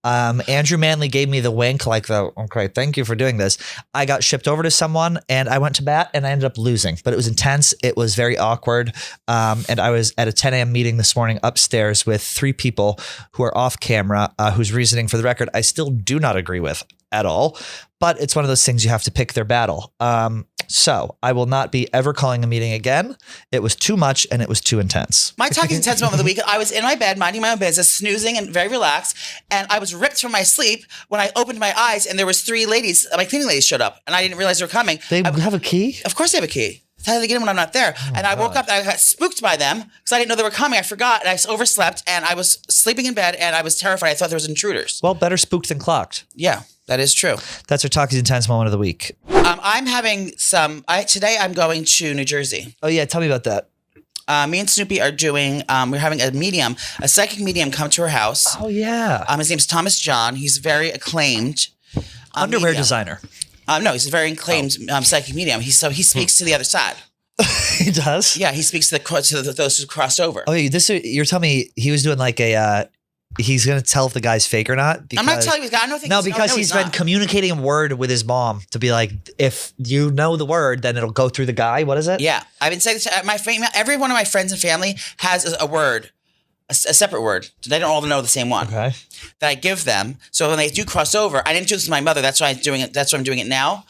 Andrew Manley gave me the wink, like, okay, thank you for doing this. I got shipped over to someone and I went to bat and I ended up losing, but it was intense. It was very awkward. And I was at a 10 a.m. meeting this morning upstairs with 3 people who are off camera, whose reasoning for the record, I still do not agree with at all, but it's one of those things you have to pick their battle. So I will not be ever calling a meeting again. It was too much and it was too intense. My Takis intense moment of the week, I was in my bed minding my own business, snoozing and very relaxed, and I was ripped from my sleep when I opened my eyes and there was 3 ladies, my cleaning ladies showed up, and I didn't realize they were coming. They have a key? Of course they have a key. That's how they get in when I'm not there. And I woke up, I got spooked by them because I didn't know they were coming. I forgot, and I overslept, and I was sleeping in bed, and I was terrified. I thought there was intruders. Well, better spooked than clocked. Yeah, that is true. That's our Takis intense moment of the week. I'm having today I'm going to New Jersey. Oh yeah, tell me about that. Me and Snoopy are doing, we're having a psychic medium come to our house. Oh yeah. His name's Thomas John. He's very acclaimed. Underwear medium. designer. No, he's a very acclaimed psychic medium. He speaks to the other side. He does? Yeah, he speaks to those who crossed over. Oh, you're telling me he was doing like he's going to tell if the guy's fake or not? I'm not telling you. I don't think. No, because he's been communicating a word with his mom to be like, if you know the word, then it'll go through the guy. What is it? Yeah, I've been saying this to every one of my friends and family has a word a separate word. They don't all know the same one. Okay. That I give them. So when they do cross over, I didn't do this with my mother. That's why I'm doing it. That's why I'm doing it now.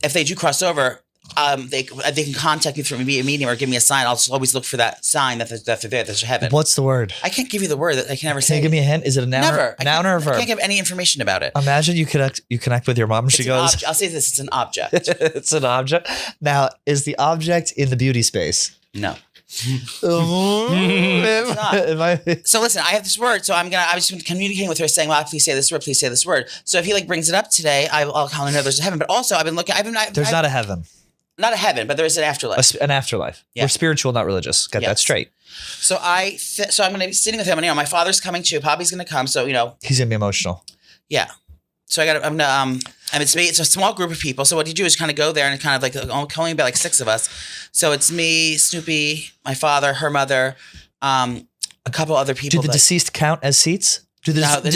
If they do cross over, they can contact me through a meeting or give me a sign. I'll just always look for that sign that they're there. That's heaven. What's the word? I can't give you the word. That I can never say. Can you give me a hint? Is it a noun? Never. Noun or a verb? I can't give any information about it. Imagine you connect with your mom and she goes. I'll say this. It's an object. It's an object. Now, is the object in the beauty space? No. It's not. So listen, I have this word. So I was just communicating with her, saying, "Well, please say this word. Please say this word." So if he brings it up today, I'll know there's a heaven. But also, I've been looking. There's not a heaven. Not a heaven, but there is an afterlife. An afterlife. Yeah. We're spiritual, not religious. Get that straight. So so I'm going to be sitting with him, and my father's coming too. Poppy's going to come. So he's going to be emotional. Yeah. So and it's a small group of people. So what you do is kind of go there and kind of only about 6 of us. So it's me, Snoopy, my father, her mother, a couple other people. Do the deceased count as seats? Do the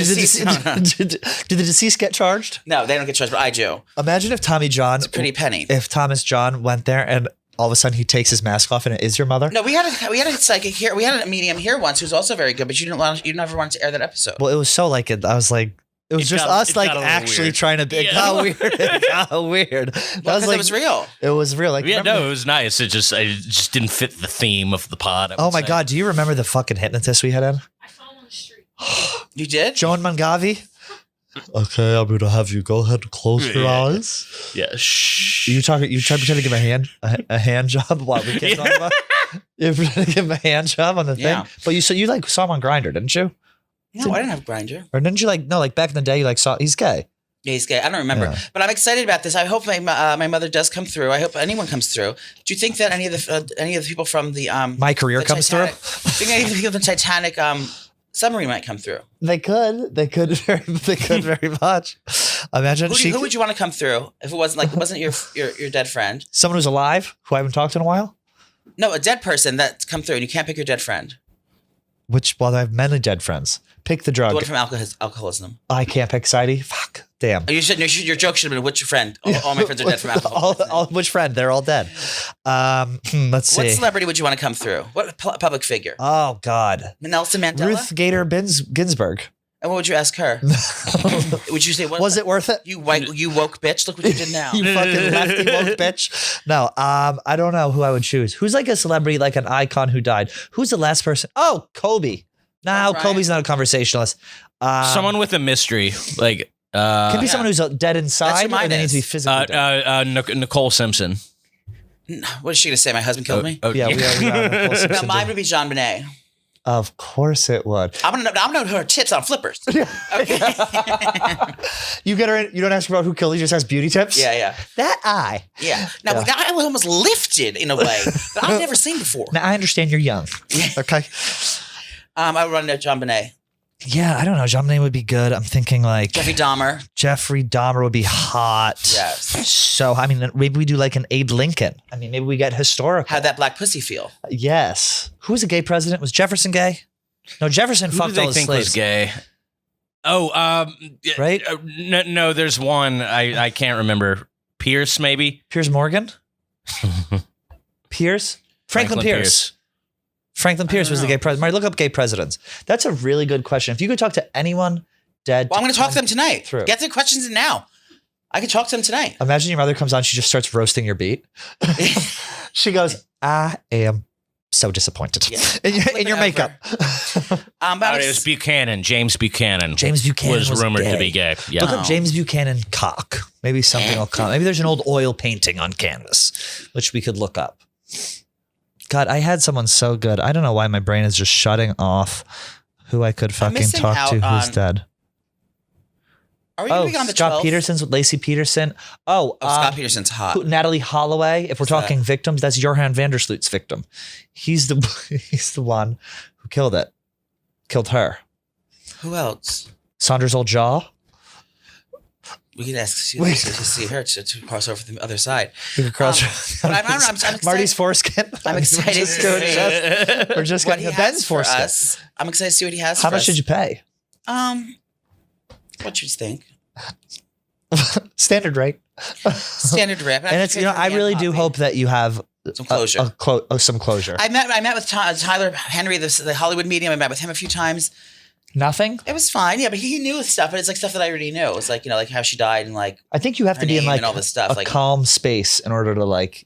deceased get charged? No, they don't get charged, but I do. Imagine if Tommy John, it's a pretty penny. If Thomas John went there and all of a sudden he takes his mask off and it is your mother. No, we had a psychic here. We had a medium here once who's also very good, but you never wanted to air that episode. Well, it was so I was like. It was just us actually trying to. It got weird. It got weird. It was real. It was real. It was nice. It just didn't fit the theme of the pod. Oh my God! Do you remember the fucking hypnotist we had in? I saw him on the street. You did? Joan Mangavi. Okay, I'm gonna have you go ahead and close your eyes. Yeah. Shh. You try to give him a hand job while we can't talk about. You're trying to give him a hand job on the thing, but you saw him on Grindr, didn't you? No, I didn't have Grindr. Or didn't you back in the day you saw he's gay? Yeah, he's gay. I don't remember, but I'm excited about this. I hope my mother does come through. I hope anyone comes through. Do you think that any of the people from the my career comes Titanic, through? Do you think any of the people from the Titanic submarine might come through? They could very much. Imagine who would you want to come through if it wasn't your dead friend? Someone who's alive who I haven't talked to in a while. No, a dead person that's come through, and you can't pick your dead friend. I have many dead friends. Pick the drug. The one from alcoholism. I can't pick Sadie. Fuck. Damn. Your joke should have been, which friend? All my friends are dead from alcoholism. Which friend? They're all dead. Let's see. What celebrity would you want to come through? What public figure? Oh, God. Nelson Mandela? Ruth Gator Ginsburg. And what would you ask her? Would you say, was it worth it? You woke bitch. Look what you did now. You fucking lefty woke bitch. No, I don't know who I would choose. Who's like a celebrity, like an icon who died? Who's the last person? Oh, Kobe. No, Kobe's not a conversationalist. Someone with a mystery. Could be someone who's dead inside or they need to be physically dead. Nicole Simpson. What is she going to say? My husband killed me? Yeah, we are Nicole Simpson. Mine would be Jean Benet. Of course it would. I'm gonna know her tips on flippers. Okay. You get her in, you don't ask her about who killed you, just ask beauty tips? Yeah. That eye. Yeah. Now I was almost lifted in a way that I've never seen before. Now I understand you're young. Okay. I would run to Jean Benet. Yeah, I don't know. Jean Benet would be good. I'm thinking like Jeffrey Dahmer. Jeffrey Dahmer would be hot. Yes. So, I mean, maybe we do like an Abe Lincoln. I mean, maybe we get historical. How'd that black pussy feel? Yes. Who was a gay president? Was Jefferson gay? No, Jefferson fucked all his slaves. Who do they think was gay? Oh, right? No, there's one. I can't remember. Pierce, maybe? Piers Morgan? Pierce? Franklin Pierce. Franklin Pierce was the gay president. Marty, look up gay presidents. That's a really good question. If you could talk to anyone dead. Well, I'm going to talk to them tonight. Through. Get the questions in now. I can talk to them tonight. Imagine your mother comes on. She just starts roasting your beat. She goes, I am so disappointed in your makeup. It was Buchanan. James Buchanan. James Buchanan was rumored gay. to be gay. Yeah. Look up James Buchanan cock. Maybe something will come. Maybe there's an old oil painting on canvas, which we could look up. God, I had someone so good. I don't know why my brain is just shutting off who I could fucking talk to who's dead. Are we going to be on the 12th? Scott Peterson's with Lacey Peterson. Scott Peterson's hot. Natalie Holloway. If we're talking victims, that's Johan Vandersloot's victim. He's the one who killed her. Who else? Saunders' old jaw. We could ask to see her to cross over to the other side. We could cross. I'm excited. Marty's foreskin. I'm excited. We're just getting Ben's foreskin. I'm excited to see what he has. How much did you pay? What you think? Standard rate. Standard rate. And it's I really do hope that you have Some closure. Some closure. I met with Tyler Henry, the Hollywood medium. I met with him a few times. Nothing? It was fine. Yeah, but he knew stuff, but it's like stuff that I already knew. It was like, like how she died and like I think you have to be in like all this stuff, a calm space in order to like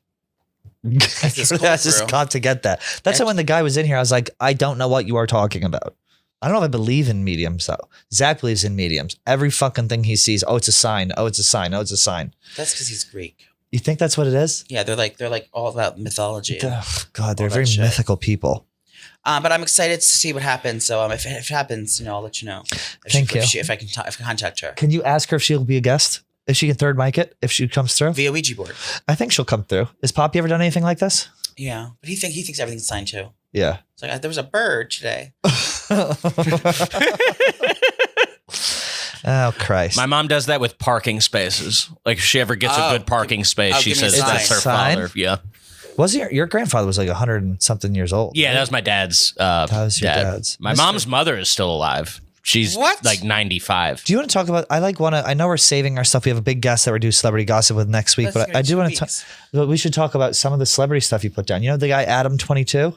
just got to get that. That's why when the guy was in here, I was like, I don't know what you are talking about. I don't know if I believe in mediums though. Zach believes in mediums. Every fucking thing he sees, oh, it's a sign. Oh, it's a sign. Oh, it's a sign. That's because he's Greek. You think that's what it is? Yeah, they're like all about mythology. God, they're very mythical people. But I'm excited to see what happens. So if it happens, I'll let you know. If I can contact her. Can you ask her if she'll be a guest? If she can third mic it, if she comes through? Via Ouija board. I think she'll come through. Has Poppy ever done anything like this? Yeah, but he thinks everything's signed too. Yeah. It's like there was a bird today. Oh, Christ. My mom does that with parking spaces. Like if she ever gets a good parking space, she says that's her father. Yeah. Was your grandfather was like 100 and something years old? Yeah, right? That was my dad's that was your dad's. My mom's mother is still alive. She's like 95. Do you want to talk about, I know we're saving our stuff. We have a big guest that we're doing celebrity gossip with next week, but I do want to talk, we should talk about some of the celebrity stuff you put down. You know the guy, Adam 22?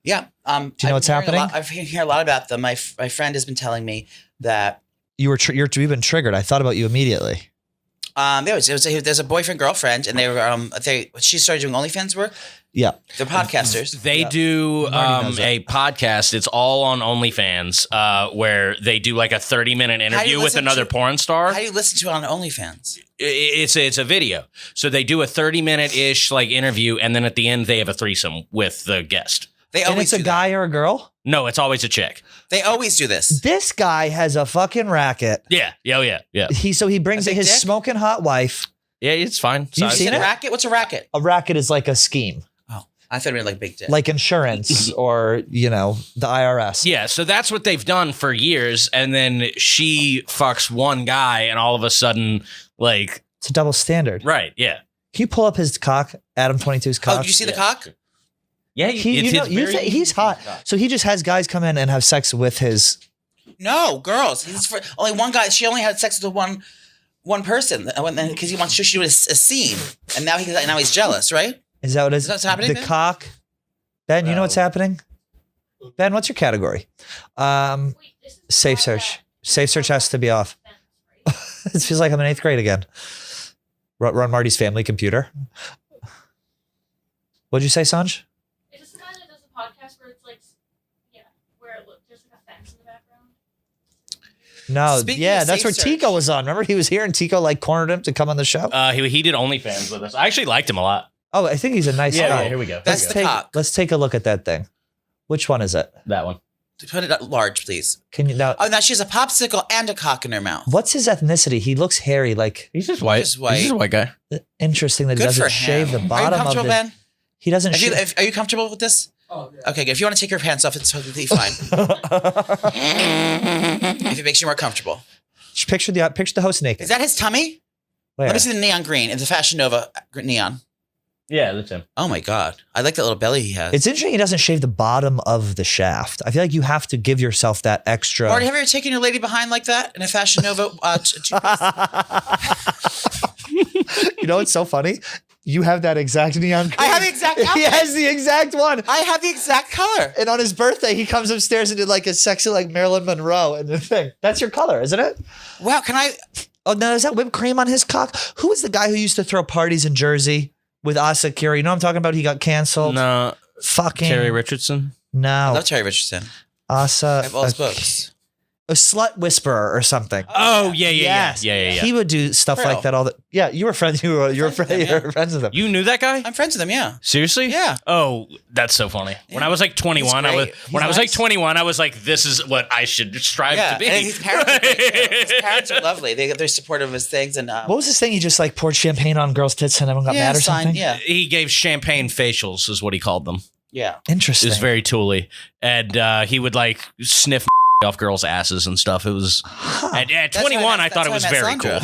Yeah. Do you know what's happening? I've heard a lot about them. My friend has been telling me that. You've been triggered. I thought about you immediately. There's a boyfriend girlfriend, and she started doing OnlyFans work. Yeah, they're podcasters. They do a podcast. It's all on OnlyFans, where they do like a 30-minute interview with another porn star. How do you listen to it on OnlyFans? It's a video. So they do a 30-minute-ish like interview, and then at the end they have a threesome with the guest. And it's a guy or a girl? No, it's always a chick. They always do this. This guy has a fucking racket. Yeah. Yeah. He brings his smoking hot wife. Yeah, it's fine. You've seen it? Racket? What's a racket? A racket is like a scheme. Oh, I thought it was like big dick. Like insurance or, the IRS. Yeah, so that's what they've done for years. And then she fucks one guy and all of a sudden, like... It's a double standard. Right, yeah. Can you pull up his cock, Adam 22's cock? Oh, did you see the cock? Yeah, he's hot. So he just has guys come in and have sex with his... No, girls. Only one guy. She only had sex with one person because he wants to shoot a scene. And now he's jealous, right? Is that what it is? Is that what's happening? The cock. Ben, you know what's happening? Ben, what's your category? Safe search. Safe search has to be off. It feels like I'm in 8th grade again. Run Marty's family computer. What'd you say, Sanj? Is this the guy that does the podcast where it's like, where it looks just like a fence in the background? No, Speaking that's where Tico was on. Remember he was here and Tico like cornered him to come on the show? He did OnlyFans with us. I actually liked him a lot. Oh, I think he's a nice guy. Yeah, here we go. That's the cock. Let's take a look at that thing. Which one is it? That one. Put it up large, please. Can you now? Oh, now she has a popsicle and a cock in her mouth. What's his ethnicity? He looks hairy. Like he's just white. He's just a white guy. Interesting that he doesn't shave the bottom of it. Ben? He doesn't. Are you comfortable with this? Oh, yeah. Okay, if you want to take your pants off, it's totally fine. If it makes you more comfortable. Just picture the host naked. Is that his tummy? Where? Let me see the neon green. It's a Fashion Nova neon. Yeah, that's him. Oh my God. I like that little belly he has. It's interesting he doesn't shave the bottom of the shaft. I feel like you have to give yourself that extra. Marty, have you ever taken your lady behind like that in a Fashion Nova You know what's so funny? You have that exact neon green. I have the exact outfit. He has the exact one. I have the exact color. And on his birthday, he comes upstairs and did like a sexy like Marilyn Monroe and the thing. That's your color, isn't it? Wow, can I? Oh, no, is that whipped cream on his cock? Who was the guy who used to throw parties in Jersey with Asa Kiri? You know what I'm talking about? He got canceled. No. Fucking. Terry Richardson? No. I love Terry Richardson. Asa. I have all his books. A slut whisperer or something. Oh, yeah. He would do stuff like that all the. Yeah, you were friends. You were friends with him. You knew that guy? I'm friends with him. Yeah. Seriously? Yeah. Oh, that's so funny. Yeah. When I was like 21, I was like, this is what I should strive to be. And his parents are lovely. They're supportive of his things. And what was his thing? He just like poured champagne on girls' tits and everyone got mad or something. Yeah. He gave champagne facials, is what he called them. Yeah. Interesting. It was very tooly, and he would like sniff off girls' asses and stuff. It was at 21. I thought it was very cool.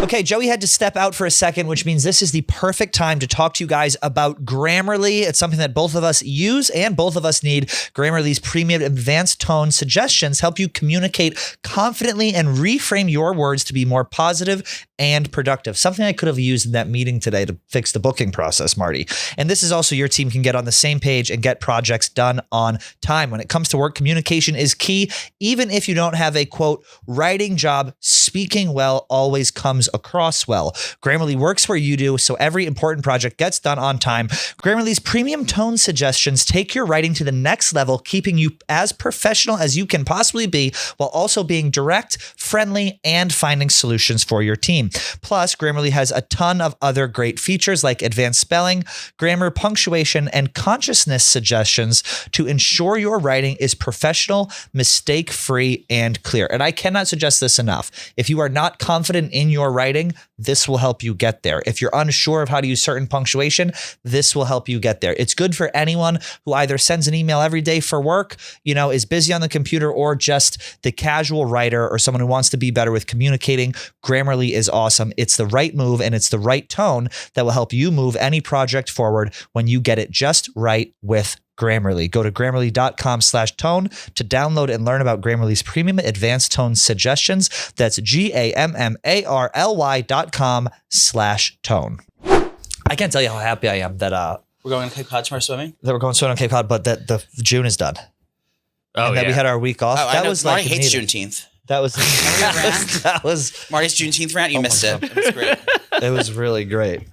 Okay, Joey had to step out for a second, which means this is the perfect time to talk to you guys about Grammarly. It's something that both of us use and both of us need. Grammarly's premium advanced tone suggestions help you communicate confidently and reframe your words to be more positive and productive. Something I could have used in that meeting today to fix the booking process, Marty. And this is also your team can get on the same page and get projects done on time. When it comes to work, communication is key. Even if you don't have a quote writing job, speaking well always comes across well. Grammarly works where you do, so every important project gets done on time. Grammarly's premium tone suggestions take your writing to the next level, keeping you as professional as you can possibly be while also being direct, friendly, and finding solutions for your team. Plus, Grammarly has a ton of other great features like advanced spelling, grammar, punctuation, and consciousness suggestions to ensure your writing is professional, mistake-free, and clear. And I cannot suggest this enough. If you are not confident in your writing, this will help you get there. If you're unsure of how to use certain punctuation, this will help you get there. It's good for anyone who either sends an email every day for work, is busy on the computer, or just the casual writer or someone who wants to be better with communicating. Grammarly is awesome. It's the right move and it's the right tone that will help you move any project forward when you get it just right with Grammarly. Go to grammarly.com/tone to download and learn about Grammarly's premium advanced tone suggestions. That's GAMMARLY.com/tone. I can't tell you how happy I am that we're going to Cape Cod tomorrow swimming. That we're going swimming on Cape Cod, but that the June is done. Oh, and that we had our week off. Oh, that I know. was Marty like hates Juneteenth. That was that was Marty's Juneteenth rant. You missed it. It was great. It was really great.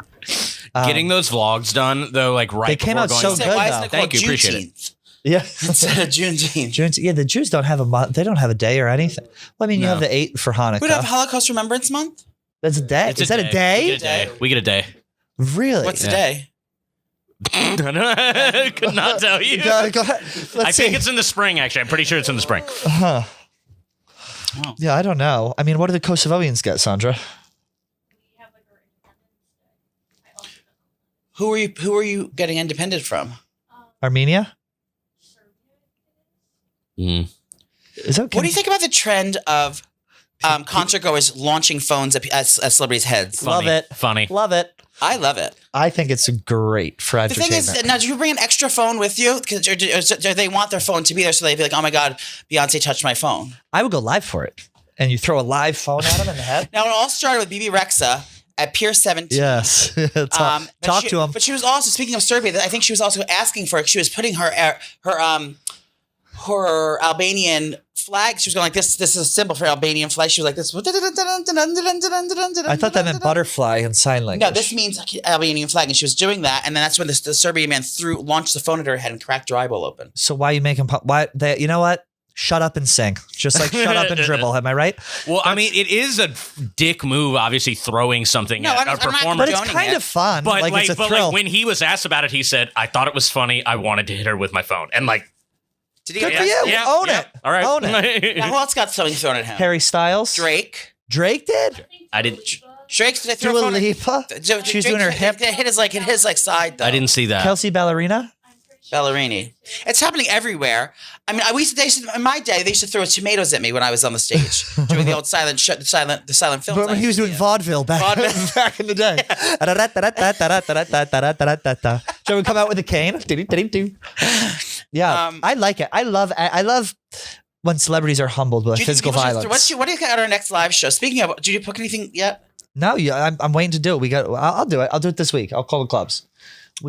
Getting those vlogs done though, like right they came before out going so to- good. Why though. isn't it Thank called you, appreciate it. Juneteenth Yeah. instead of Juneteenth? June, the Jews don't have a month. They don't have a day or anything. Well, I mean, you No. have the 8th for Hanukkah. We don't have Holocaust Remembrance Month. That's a day. It's Is that a We day? get a day. We get a day. Really? What's the Yeah. day? I could not tell you. Go ahead. I think it's in the spring, actually. I'm pretty sure it's in the spring. Huh. Oh. Yeah, I don't know. I mean, what do the Kosovoians get, Sandra? We have like our Independence Day. I also don't know. Who are you getting independent from? Armenia? Mm. Is that What do you think about the trend of concert goers launching phones at celebrities' heads? Love Funny. it. Funny. Love it. I love it. I think it's great for The thing entertainment. is, now, do you bring an extra phone with you? Or do they want their phone to be there so they be like, oh my God, Beyonce touched my phone? I would go live for it. And you throw a live phone at him in the head? Now, it all started with BB Rexa at Pier 17. Yes. Talk to him. But she was also, speaking of Serbia, I think she was also asking for it. She was putting her Albanian flag. She was going like, this is a symbol for Albanian flag. She was like this. I thought that meant butterfly in sign language. No, this means Albanian flag. And she was doing that. And then that's when the Serbian man launched the phone at her head and cracked her eyeball open. So why you making you know what? Shut up and sing. Just like shut up and dribble. Am I right? Well, I mean, it is a dick move, obviously throwing something No, at I'm a not performer. But it's condoning kind it. of fun. But like it's a thrill. when he was asked about it, he said, "I thought it was funny. I wanted to hit her with my phone." And like, Did he Good get for you. yeah, Own yeah. it. All right, Own it. Now, who else got something thrown at him? Harry Styles. Drake. Drake did? I didn't. Drake's did they throw a Dua phone at Lipa. She's doing her hip. Hit his side though. I didn't see that. Kelsey Ballerina. Ballerini. It's happening everywhere. I mean, in my day, they used to throw tomatoes at me when I was on the stage doing the old silent films. But when he was doing vaudeville back in the day. Should we come out with a cane? Yeah, I like it. I love when celebrities are humbled by physical violence. What do you got at our next live show? Speaking of, did you book anything yet? No, yeah, I'm waiting to do it. I'll do it. I'll do it this week. I'll call the clubs.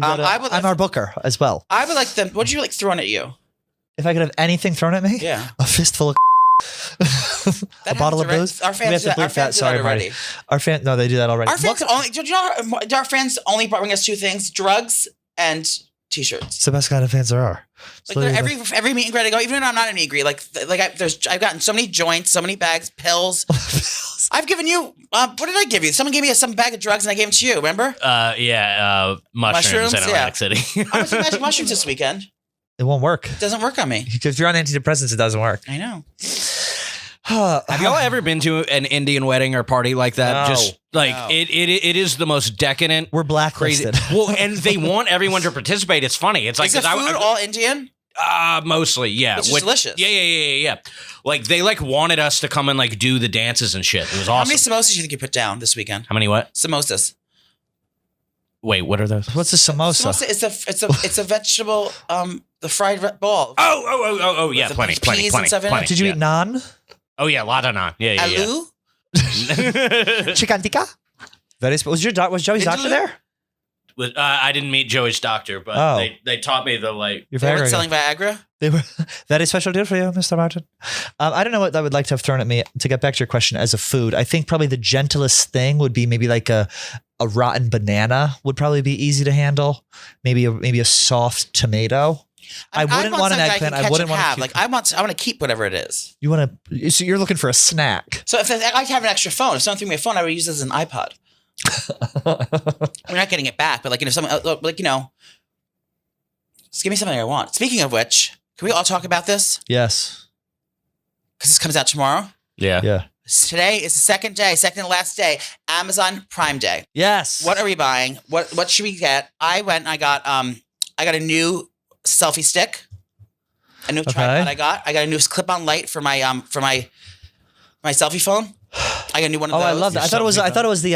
I'm our booker as well. I would like them. What did you like thrown at you? If I could have anything thrown at me, Yeah. a fistful of a bottle of booze. Our fans do that. Sorry, already. Marty. Our fans, no, they do that already. Our fans only. Do you know our fans only bring us two things: drugs and T-shirts. It's the best kind of fans there are. Like every meet and greet I go, even though I'm not in a meet and greet, I've gotten so many joints, so many bags, pills. I've given you. What did I give you? Someone gave me some bag of drugs and I gave them to you. Remember? Mushrooms in yeah. Atlantic City. I was magic mushrooms this weekend. It won't work. It doesn't work on me. If you're on antidepressants, it doesn't work. I know. Have y'all ever been to an Indian wedding or party like that? No. Just like No. it is the most decadent. We're Crazy. blacklisted. Well, and they want everyone to participate. It's funny. It's like Is the food all Indian? mostly, yeah. Which is delicious. Yeah. Like they wanted us to come and like do the dances and shit. It was How awesome. many samosas do you think you put down this weekend? How many what? Samosas. Wait, what are those? What's a samosa? Samosa is a vegetable. The fried ball. Oh, yeah, the plenty. peas and stuff in it? Did you yeah. eat naan? Oh yeah, a lot of naan. Yeah. Aloo. Chicken tikka. Was Joey's doctor there? I didn't meet Joey's doctor, but they taught me the They weren't selling Viagra? They were very special deal for you, Mr. Martin. I don't know what I would like to have thrown at me to get back to your question as a food. I think probably the gentlest thing would be maybe like a rotten banana would probably be easy to handle. Maybe a soft tomato. I wouldn't want an eggplant. I wouldn't want to I want to keep whatever it is. So you're looking for a snack. So if I have an extra phone, if someone threw me a phone, I would use it as an iPod. We're not getting it back, but if someone just give me something I want. Speaking of which, can we all talk about this? Yes. Because this comes out tomorrow. Yeah. Today is the second and last day. Amazon Prime Day. Yes. What are we buying? What should we get? I went and I got a new selfie stick, a new tripod. I got a new clip-on light for my selfie phone. I got a new one of those. I love that. I thought it was the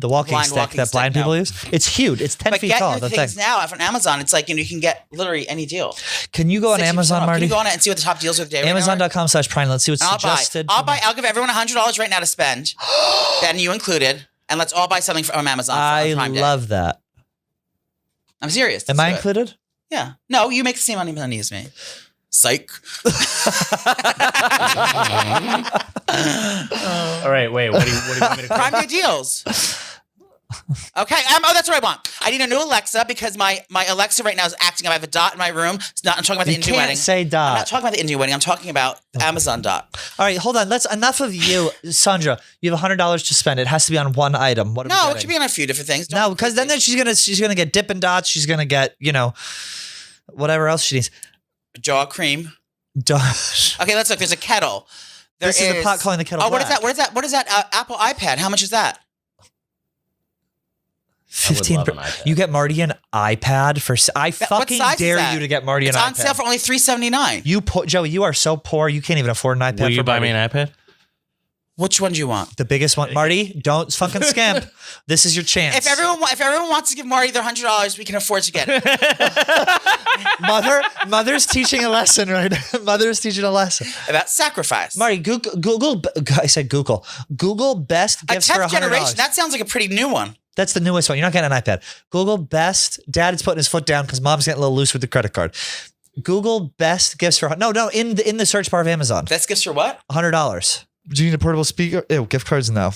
walking stick that blind people use. It's huge. It's 10 feet tall. But things now from Amazon, it's like you can get literally any deal. Can you go on Amazon, Marty? Can you go on it and see what the top deals are today? Amazon.com/Prime. Let's see what's suggested. I'll give everyone $100 right now to spend, Ben, you included, and let's all buy something from Amazon. I love that. I'm serious. Am I included? Yeah. No, you make the same money as me. Psych. All right, wait. What do you want me to Prime Day deals. Okay. That's what I want. I need a new Alexa because my Alexa right now is acting up. I have a Dot in my room. I'm talking about the Indian wedding. Say Dot. I'm not talking about the Indian wedding. I'm talking about Amazon Dot. All right, hold on. Enough of you, Sandra. You have $100 to spend. It has to be on one item. What? No, it should be on a few different things. No, because then she's gonna get Dippin' Dots. She's gonna get whatever else she needs. Jaw cream. Dosh. Okay, let's look. There's a kettle. This is the pot calling the kettle. Oh, black. What is that? Apple iPad. How much is that? 15%. You get Marty an iPad for. I fucking dare you to get Marty an iPad. It's on sale for only $379. Joey, you are so poor. You can't even afford an iPad. Will you buy me an iPad? Which one do you want? The biggest one, Marty. Don't fucking scamp. This is your chance. If everyone wants to give Marty their $100, we can afford to get it. Mother's teaching a lesson, right? Mother's teaching a lesson about sacrifice. Marty, Google. I said Google. Google best gifts for $100. Generation. That sounds like a pretty new one. That's the newest one. You're not getting an iPad. Google best. Dad is putting his foot down because mom's getting a little loose with the credit card. Google best gifts for in the search bar of Amazon. Best gifts for what? $100. Do you need a portable speaker? Ew, gift cards, no.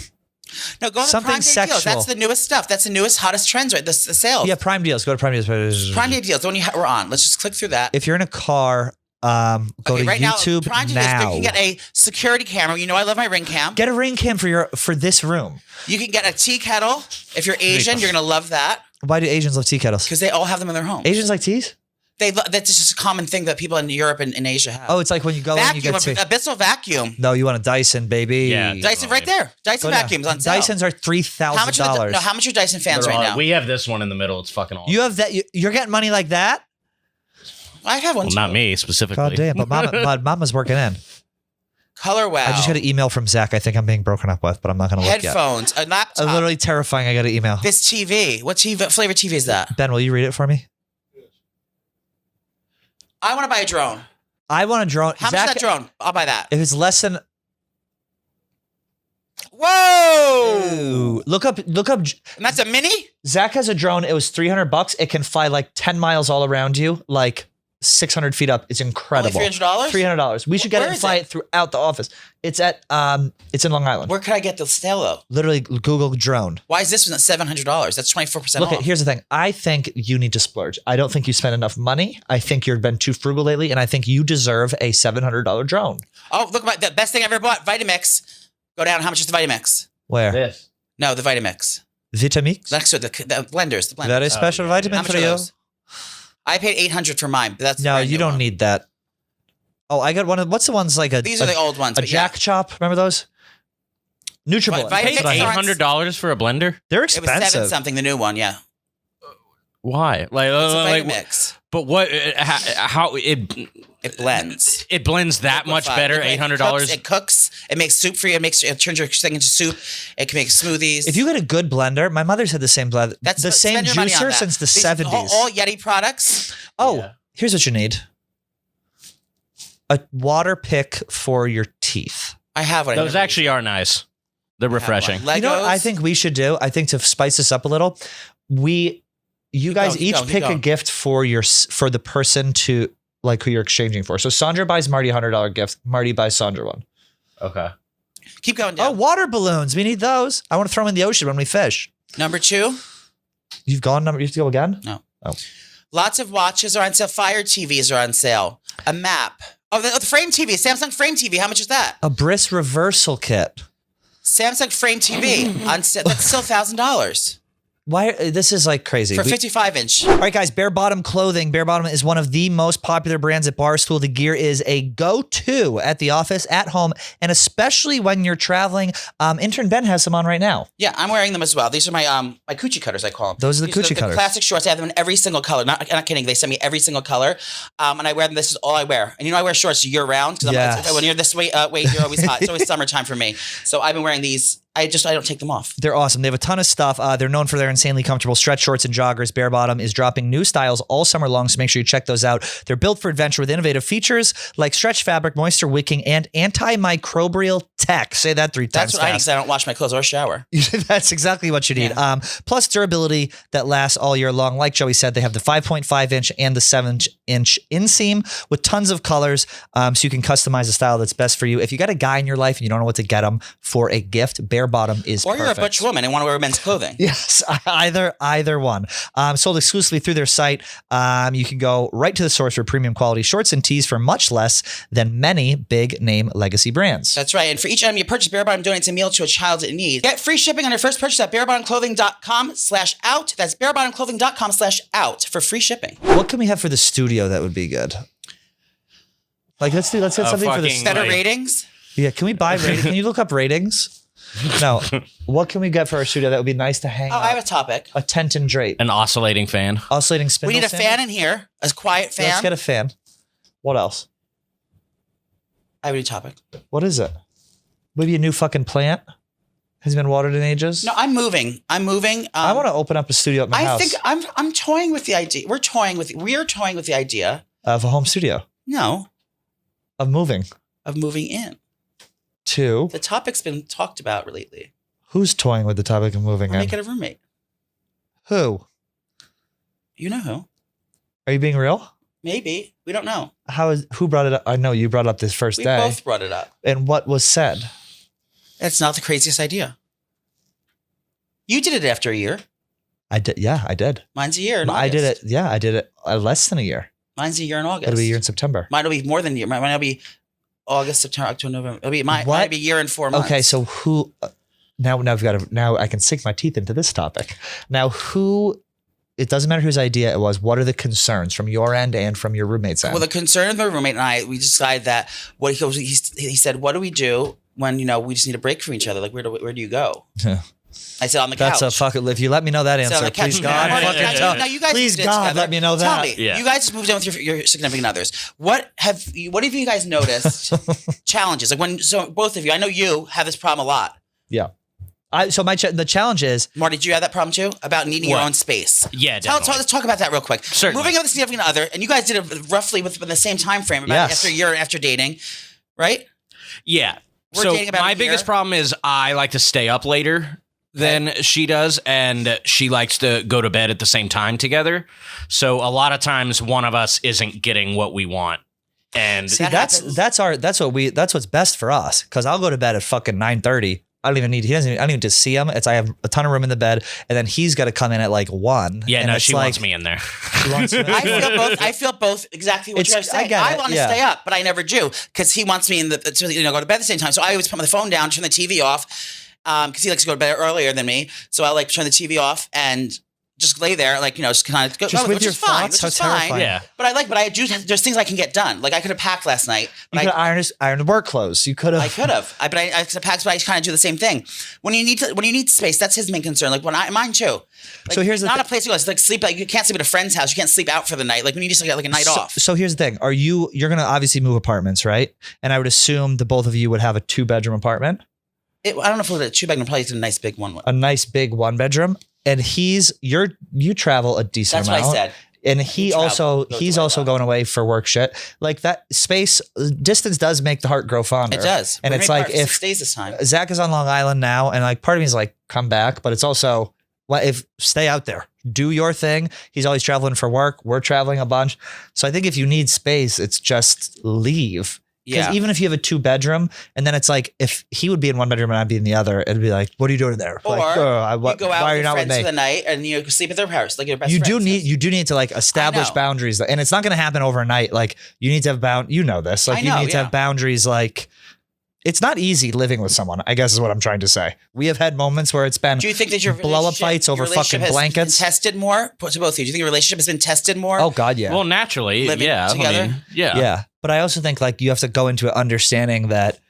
No, go on the Prime Day deals. That's the newest stuff. That's the newest, hottest trends, right? The sales. Yeah, Prime deals. Go to Prime deals. Prime Day deals. The one we're on. Let's just click through that. If you're in a car, go to right YouTube now. Prime Day deals, you can get a security camera. I love my Ring Cam. Get a Ring Cam for this room. You can get a tea kettle. If you're Asian, you're gonna love that. Why do Asians love tea kettles? Because they all have them in their homes. Asians like teas? That's just a common thing that people in Europe and in Asia have. Oh, it's like when you go in, you get Abyssal vacuum. No, you want a Dyson, baby. Yeah, Dyson right there. Dyson vacuums on sale. Dysons are $3,000. How much are Dyson fans right now? We have this one in the middle. It's fucking awesome. You have that? You're getting money like that? I have one too. Not me specifically. God damn, but Mama's working in. Color wow. I just got an email from Zach. I think I'm being broken up with, but I'm not going to look yet. Headphones, a laptop. Literally terrifying. I got an email. This TV. What flavor TV is that? Ben, will you read it for me? I want to buy a drone. I want a drone. How much is that drone? I'll buy that. If it's less than... Whoa! Ooh. Look up. And that's a mini? Zach has a drone. It was $300. It can fly like 10 miles all around you, like 600 feet up. It's incredible. Only $300? $300. We should get it and fly it throughout the office. It's at it's in Long Island. Where could I get the sale though? Literally Google drone. Why is this one at $700? That's 24% off. Look, here's the thing. I think you need to splurge. I don't think you spend enough money. I think you've been too frugal lately, and I think you deserve a $700 drone. Oh, look, the best thing I ever bought, Vitamix. Go down. How much is the Vitamix? Where? This. No, the Vitamix. Vitamix? Next to the blenders. Very special vitamin for you. I paid $800 for mine, but that's no, you don't need that. Oh, I got one of what's the ones like a. These are the old ones. A Jack Chop. Remember those? NutriBullet. Paid $800 for a blender. They're expensive. It was $7 something. The new one, yeah. Why? Like it's a Vitamix. But what? How it blends? It blends that much better. $800. It cooks. It makes soup for you. It turns your thing into soup. It can make smoothies. If you get a good blender, my mother's had the same blender. That's the same juicer since the 70s. All Yeti products. Oh, here's what you need: a water pick for your teeth. I have one. Those actually are nice. They're refreshing. Legos. You know what I think we should do? I think to spice this up a little, you guys each pick a gift for the person to like who you're exchanging for. So Sandra buys Marty $100 gift. Marty buys Sandra one. Okay. Keep going down. Oh, water balloons. We need those. I want to throw them in the ocean when we fish. Number 2. You have to go again? No. Oh. Lots of watches are on sale. Fire TVs are on sale. A map. Oh, the frame TV. Samsung frame TV. How much is that? A Briss reversal kit. Samsung frame TV on sale. That's still $1,000 Why? This is like crazy. for 55-inch. All right, guys, Barebottom clothing. Barebottom is one of the most popular brands at Barstool. The gear is a go-to at the office, at home, and especially when you're traveling. Intern Ben has some on right now. Yeah, I'm wearing them as well. These are my coochie cutters, I call them. Those are the coochie cutters. The classic shorts. I have them in every single color. Not kidding. They send me every single color, and I wear them. This is all I wear. And I wear shorts year round because when you're this way, you're always hot. It's always summertime for me. So I've been wearing these. I don't take them off. They're awesome. They have a ton of stuff. They're known for their insanely comfortable stretch shorts and joggers. Barebottom is dropping new styles all summer long, so make sure you check those out. They're built for adventure with innovative features like stretch fabric, moisture wicking, and antimicrobial tech. Say that 3 times That's what I need fast. because I don't wash my clothes or shower. That's exactly what you need. Yeah. Plus durability that lasts all year long. Like Joey said, they have the 5.5-inch and the 7-inch inseam with tons of colors, so you can customize a style that's best for you. If you got a guy in your life and you don't know what to get them for a gift, Barebottom is Or perfect. you're a butch woman and want to wear men's clothing. Yes, either one. Sold exclusively through their site. You can go right to the source for premium quality shorts and tees for much less than many big name legacy brands. That's right. And for each item you purchase, Barebottom donates a meal to a child in need. Get free shipping on your first purchase at barebottomclothing.com/out. That's barebottomclothing.com/out for free shipping. What can we have for the studio that would be good? Like let's get something for the Better like- ratings. Yeah, can we buy ratings? Can you look up ratings? No. What can we get for our studio that would be nice to hang Oh, I have up? a topic. A tent and drape. An oscillating fan. Oscillating spindle We need a stand? fan in here, a quiet fan. Let's get a fan. What else? I have a new topic. What is it? Maybe a new fucking plant? Has been watered in ages? No, I'm moving. I want to open up a studio at my house. I think I'm toying with the idea. We're toying with the idea. Of a home studio. No, Of moving. of moving in. To The topic's been talked about lately. who's toying with the topic of moving We're in? making a roommate. Who? You know who? Are you being real? Maybe. We don't know. Who brought it up? I know you brought it up this first We day. both brought it up. And what was said? It's not the craziest idea. You did it after a year. I did. Yeah, I did. Mine's a year in I August. did it. Yeah, I did it less than a year. Mine's a year in August. It'll be a year in September. Mine will be more than a year. Mine will be August, September, October, November. Mine will be a year and 4 months. Okay, so who? Now I can sink my teeth into this topic. Now, who? It doesn't matter whose idea it was. What are the concerns from your end and from your roommate's end? Well, the concern of my roommate and I, we decided that he said, what do we do when, we just need a break from each other? Like, where do you go? I said, on the couch. That's a fucking. If you let me know that So on answer, the couch. please God, Now, fucking tell. now you guys Please moved in God, together. let me know Tell that. me, Yeah. you guys just moved in with your significant others. What have you guys noticed? Challenges like so both of you. I know you have this problem a lot. Yeah. The challenge is Marty, do you have that problem too about needing your What? own space? Yeah, definitely. Let's talk about that real quick. Certainly. Moving in with a significant other, and you guys did it roughly within the same time frame, about Yes. after a year after dating, right? Yeah. We're So dating about my a year. biggest problem is I like to stay up later than she does, and she likes to go to bed at the same time together. So a lot of times one of us isn't getting what we want. And see That that's happens. that's what's best for us because I'll go to bed at fucking 9:30. I don't even need to see him. I have a ton of room in the bed, and then he's got to come in at like 1. yeah, and no, it's she like, wants me in there. She wants me. I feel both exactly what you're saying. I want to stay up, but I never do because he wants me to go to bed at the same time. So I always put my phone down, turn the TV off, because he likes to go to bed earlier than me. So I like turn the TV off and just lay there, just kind of go, Just with which your is fine, thoughts? which is How fine. terrifying. Yeah. But I do. There's things I can get done. Like I could have packed last night. You But could have ironed the work clothes. You could have. I could have. I could have packed, but I kind of do the same thing. When you need space, that's his main concern. Like mine too. Like, So here's the not a place to go. It's like sleep. Like you can't sleep at a friend's house. You can't sleep out for the night. Like when you just get like a night off. So here's the thing: you're gonna obviously move apartments, right? And I would assume the both of you would have a 2-bedroom apartment, I don't know if it was a 2-bedroom. Probably a nice big one. a nice big 1-bedroom, and you travel a decent That's what amount. I said. And he's also going away for work shit. Like that space, distance does make the heart grow fonder. It does. And it's like if 6 days this time. Zach is on Long Island now, and like part of me is like, come back, but it's also if stay out there, do your thing. He's always traveling for work. We're traveling a bunch. So I think if you need space, it's just leave. Because even if you have a 2-bedroom, and then it's like if he would be in one bedroom and I'd be in the other, it'd be like, what are you doing there? Or like, you go out why with are you your not with friends me? for the night and you sleep at their house like your best You friends. do need to like establish boundaries, and it's not going to happen overnight. Like you need to have you know this. Like you need to have boundaries. Like it's not easy living with someone, I guess is what I'm trying to say. We have had moments where it's been do you think that your blow up fights over fucking blankets? Been tested more to both of you? Do you think your relationship has been tested more? Oh God, yeah. Well, naturally, living together. I mean, yeah. Yeah. But I also think like you have to go into it understanding that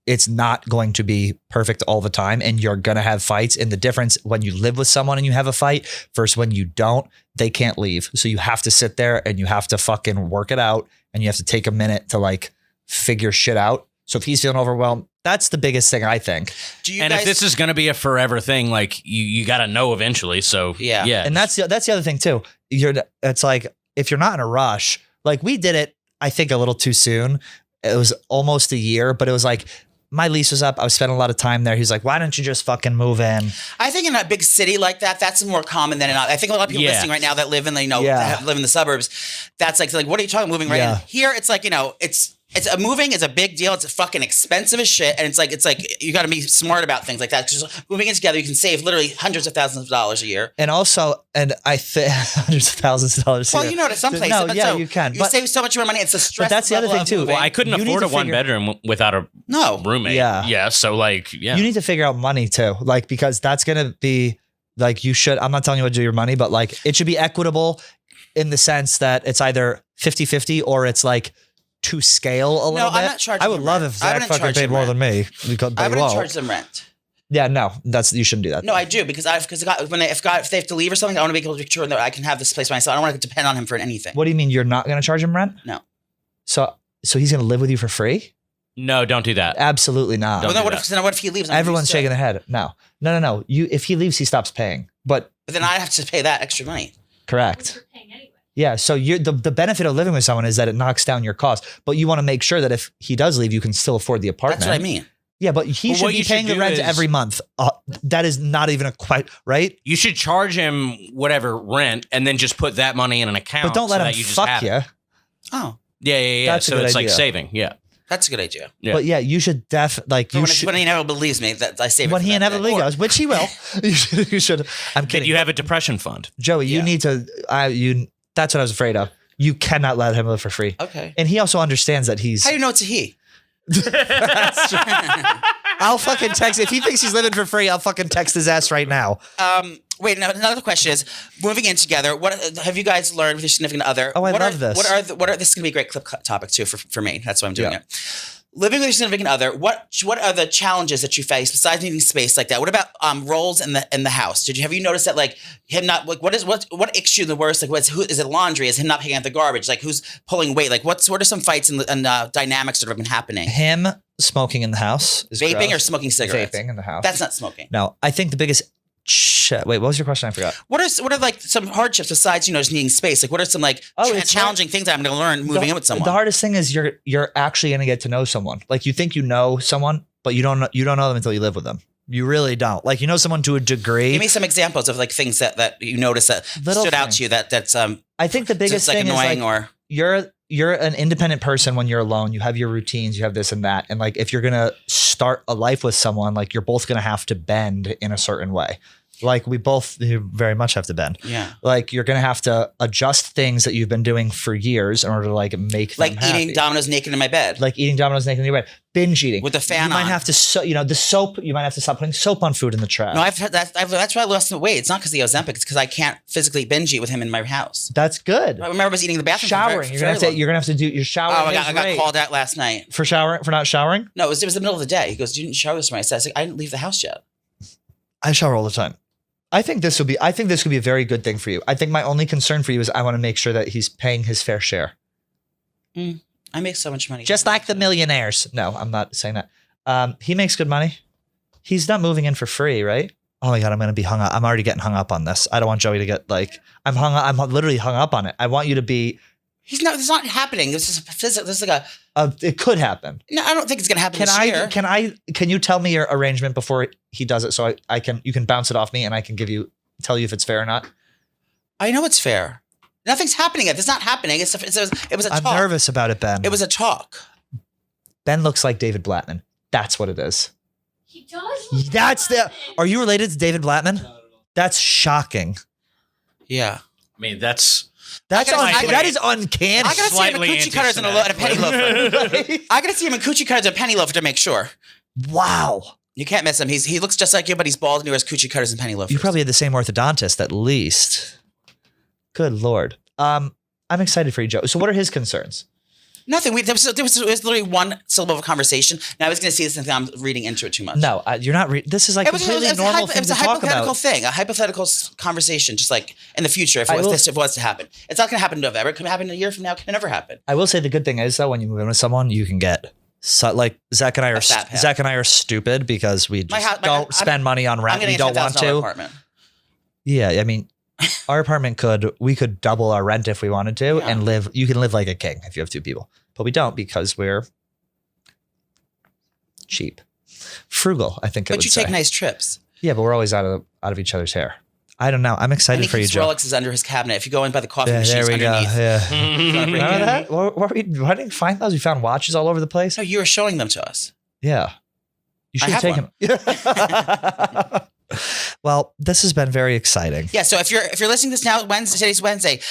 it's not going to be perfect all the time, and you're going to have fights. And the difference when you live with someone and you have a fight versus when you don't, they can't leave. So you have to sit there and you have to fucking work it out, and you have to take a minute to like figure shit out. So if he's feeling overwhelmed, that's the biggest thing I think. If this is going to be a forever thing, like you got to know eventually. So yeah. And that's the other thing too. It's like, if you're not in a rush, like we did it, I think a little too soon. It was almost a year, but it was like, my lease was up. I was spending a lot of time there. He's like, why don't you just fucking move in? I think in a big city like that, that's more common than I think a lot of people listening right now that live in live in the suburbs. That's like what are you talking about moving right in? Here, it's like, moving is a big deal. It's fucking expensive as shit. And it's like you got to be smart about things like that. Because moving in together, you can save literally hundreds of thousands of dollars a year. And also, I think hundreds of thousands of dollars a year. Well, you know, at some places. No, yeah, you can. You save so much more money. It's the stress. But that's the other thing too. Well, I couldn't afford a 1-bedroom without a roommate. Yeah. So like, you need to figure out money too. Like, because that's going to be like, I'm not telling you what to do with your money, but like it should be equitable in the sense that it's either 50-50 or it's like, to scale a little bit. I'm not charging I would love if Zach fucking paid more than me. I wouldn't charge them rent. Yeah, no, you shouldn't do that. No, I do because if they have to leave or something, I want to be able to make sure that I can have this place by myself. I don't want to depend on him for anything. What do you mean you're not going to charge him rent? No. So he's going to live with you for free? No, don't do that. Absolutely not. Well, what if he leaves? Everyone's shaking their head. No. If he leaves, he stops paying. But then I have to pay that extra money. Correct. Yeah, so the benefit of living with someone is that it knocks down your costs, but you want to make sure that if he does leave, you can still afford the apartment. That's what I mean. Yeah, but he should be paying the rent every month. That is not even right. You should charge him whatever rent, and then just put that money in an account. But don't let him fuck you. Oh, yeah. So it's like saving. Yeah, that's a good idea. Yeah. But yeah, you should when he never believes me that I save it. When he inevitably goes, which he will, you should. I'm kidding. You have a depression fund, Joey. You need to. That's what I was afraid of. You cannot let him live for free. Okay. And he also understands that he's. How do you know it's a he? I'll fucking text. If he thinks he's living for free, I'll fucking text his ass right now. Wait, now another question is, moving in together, what have you guys learned with your significant other? Oh, I love this. This is going to be a great clip topic too for me. That's why I'm doing it. Living with your significant other, what are the challenges that you face besides needing space like that? What about roles in the house? have you noticed that like him not like what icks you the worst? Like is it laundry? Is him not picking up the garbage? Like who's pulling weight? Like what are some fights and dynamics that have been happening? Him smoking in the house is vaping gross. Or smoking cigarettes? Vaping in the house. That's not smoking. No, I think the biggest. Wait, what was your question? I forgot. What are like some hardships besides just needing space? Like what are some like challenging things I'm going to learn moving in with someone? The hardest thing is you're actually going to get to know someone. Like you think you know someone, but you don't know them until you live with them. You really don't. Like you know someone to a degree. Give me some examples of like things that you noticed that stood out to you. That's I think the biggest thing annoying is like, you're an independent person when you're alone. You have your routines, you have this and that. And like if you're gonna start a life with someone, like you're both gonna have to bend in a certain way. Like you very much have to bend. Yeah. Like you're gonna have to adjust things that you've been doing for years in order to like make them happy. Eating Domino's naked in my bed. Like eating Domino's naked in your bed. Binge eating with the fan on. You might have to the soap. You might have to stop putting soap on food in the trash. No, I've heard that. That's why I lost the weight. It's not because of the Ozempic. It's because I can't physically binge eat with him in my house. That's good. I remember I was eating in the bathroom. Showering. You're gonna have to do your shower. Oh, I got called out last night for not showering. No, it was the middle of the day. He goes, "You didn't shower this morning." I said, "I didn't leave the house yet." I shower all the time. I think this could be a very good thing for you. I think my only concern for you is I want to make sure that he's paying his fair share. I make so much money. Just like the millionaires. No, I'm not saying that. He makes good money. He's not moving in for free, right? Oh my God, I'm going to be hung up. I'm already getting hung up on this. I don't want Joey to get like, I'm literally hung up on it. I want you to be. It's not happening. This is a physical. This is like a. It could happen. No, I don't think it's going to happen this year. Can you tell me your arrangement before he does it so you can bounce it off me and I can tell you if it's fair or not? I know it's fair. Nothing's happening yet. It's not happening. It was a talk. I'm nervous about it, Ben. It was a talk. Ben looks like David Blattman. That's what it is. He does. That's Are you related to David Blattman? That's shocking. Yeah. I mean, that is uncanny. I gotta see him in coochie cutters and a penny loafer. I gotta see him in coochie cutters and a penny loafer to make sure. Wow. You can't miss him. He looks just like you, but he's bald and he wears coochie cutters and penny loafers. You probably had the same orthodontist at least. Good Lord. I'm excited for you, Joe. So what are his concerns? Nothing. There was literally one syllable of a conversation. Now I was going to see this and think I'm reading into it too much. No, you're not. This is like completely normal thing to talk about. It was a hypothetical thing, a hypothetical conversation, just like in the future if it was to happen. It's not going to happen in November. It could happen a year from now. It can never happen. I will say the good thing is though, when you move in with someone, you can get like Zach and I are stupid because we just don't spend money on rent. We don't want to. Apartment. Yeah, I mean, our apartment we could double our rent if we wanted to and live. You can live like a king if you have two people. But we don't because we're cheap, frugal. I think. But you take nice trips. Yeah, but we're always out of each other's hair. I don't know. I'm excited for you, Joe. Rolex is under his cabinet. If you go in by the coffee machine, it's underneath. Yeah. Remember that? Why didn't you find those? We found watches all over the place. No, you were showing them to us. Yeah, you should have taken them. Well, this has been very exciting. Yeah. So if you're listening to this now, today's Wednesday.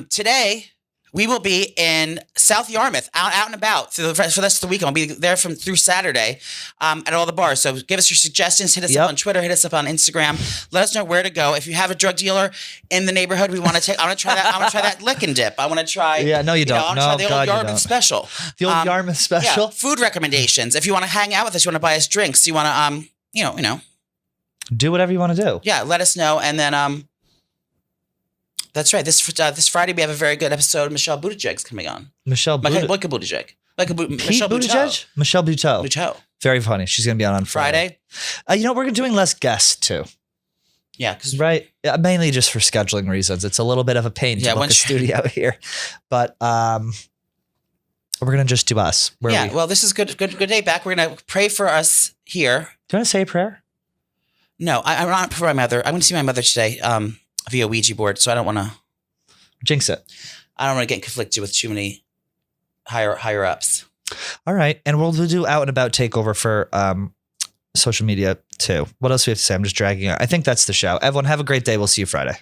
Today. We will be in South Yarmouth, out and about for the rest of the weekend. We'll be there through Saturday at all the bars. So give us your suggestions. Hit us up on Twitter. Hit us up on Instagram. Let us know where to go. If you have a drug dealer in the neighborhood, I want to try that. I want to try that lick and dip. I want to try. Yeah, no, you don't. I want to try the old Yarmouth special. The old Yarmouth special. Yeah, food recommendations. If you want to hang out with us, you want to buy us drinks. You want to do whatever you want to do. Yeah, let us know, and then That's right. This Friday we have a very good episode of Michelle Buttigieg's coming on. Michelle Buttigieg. Michelle Buttigieg? Michelle Buteau. Very funny. She's going to be on Friday. We're doing less guests too. Yeah. Right. Mainly just for scheduling reasons. It's a little bit of a pain to book a studio here. But we're going to just do us. Well, this is good day back. We're going to pray for us here. Do you want to say a prayer? No, I'm not for my mother. I'm going to see my mother today. Via Ouija board, so I don't want to jinx it. I don't want to get conflicted with too many higher ups. All right, and we'll do out and about takeover for social media too. What else do we have to say? I'm just dragging out. I think that's the show. Everyone, have a great day. We'll see you Friday.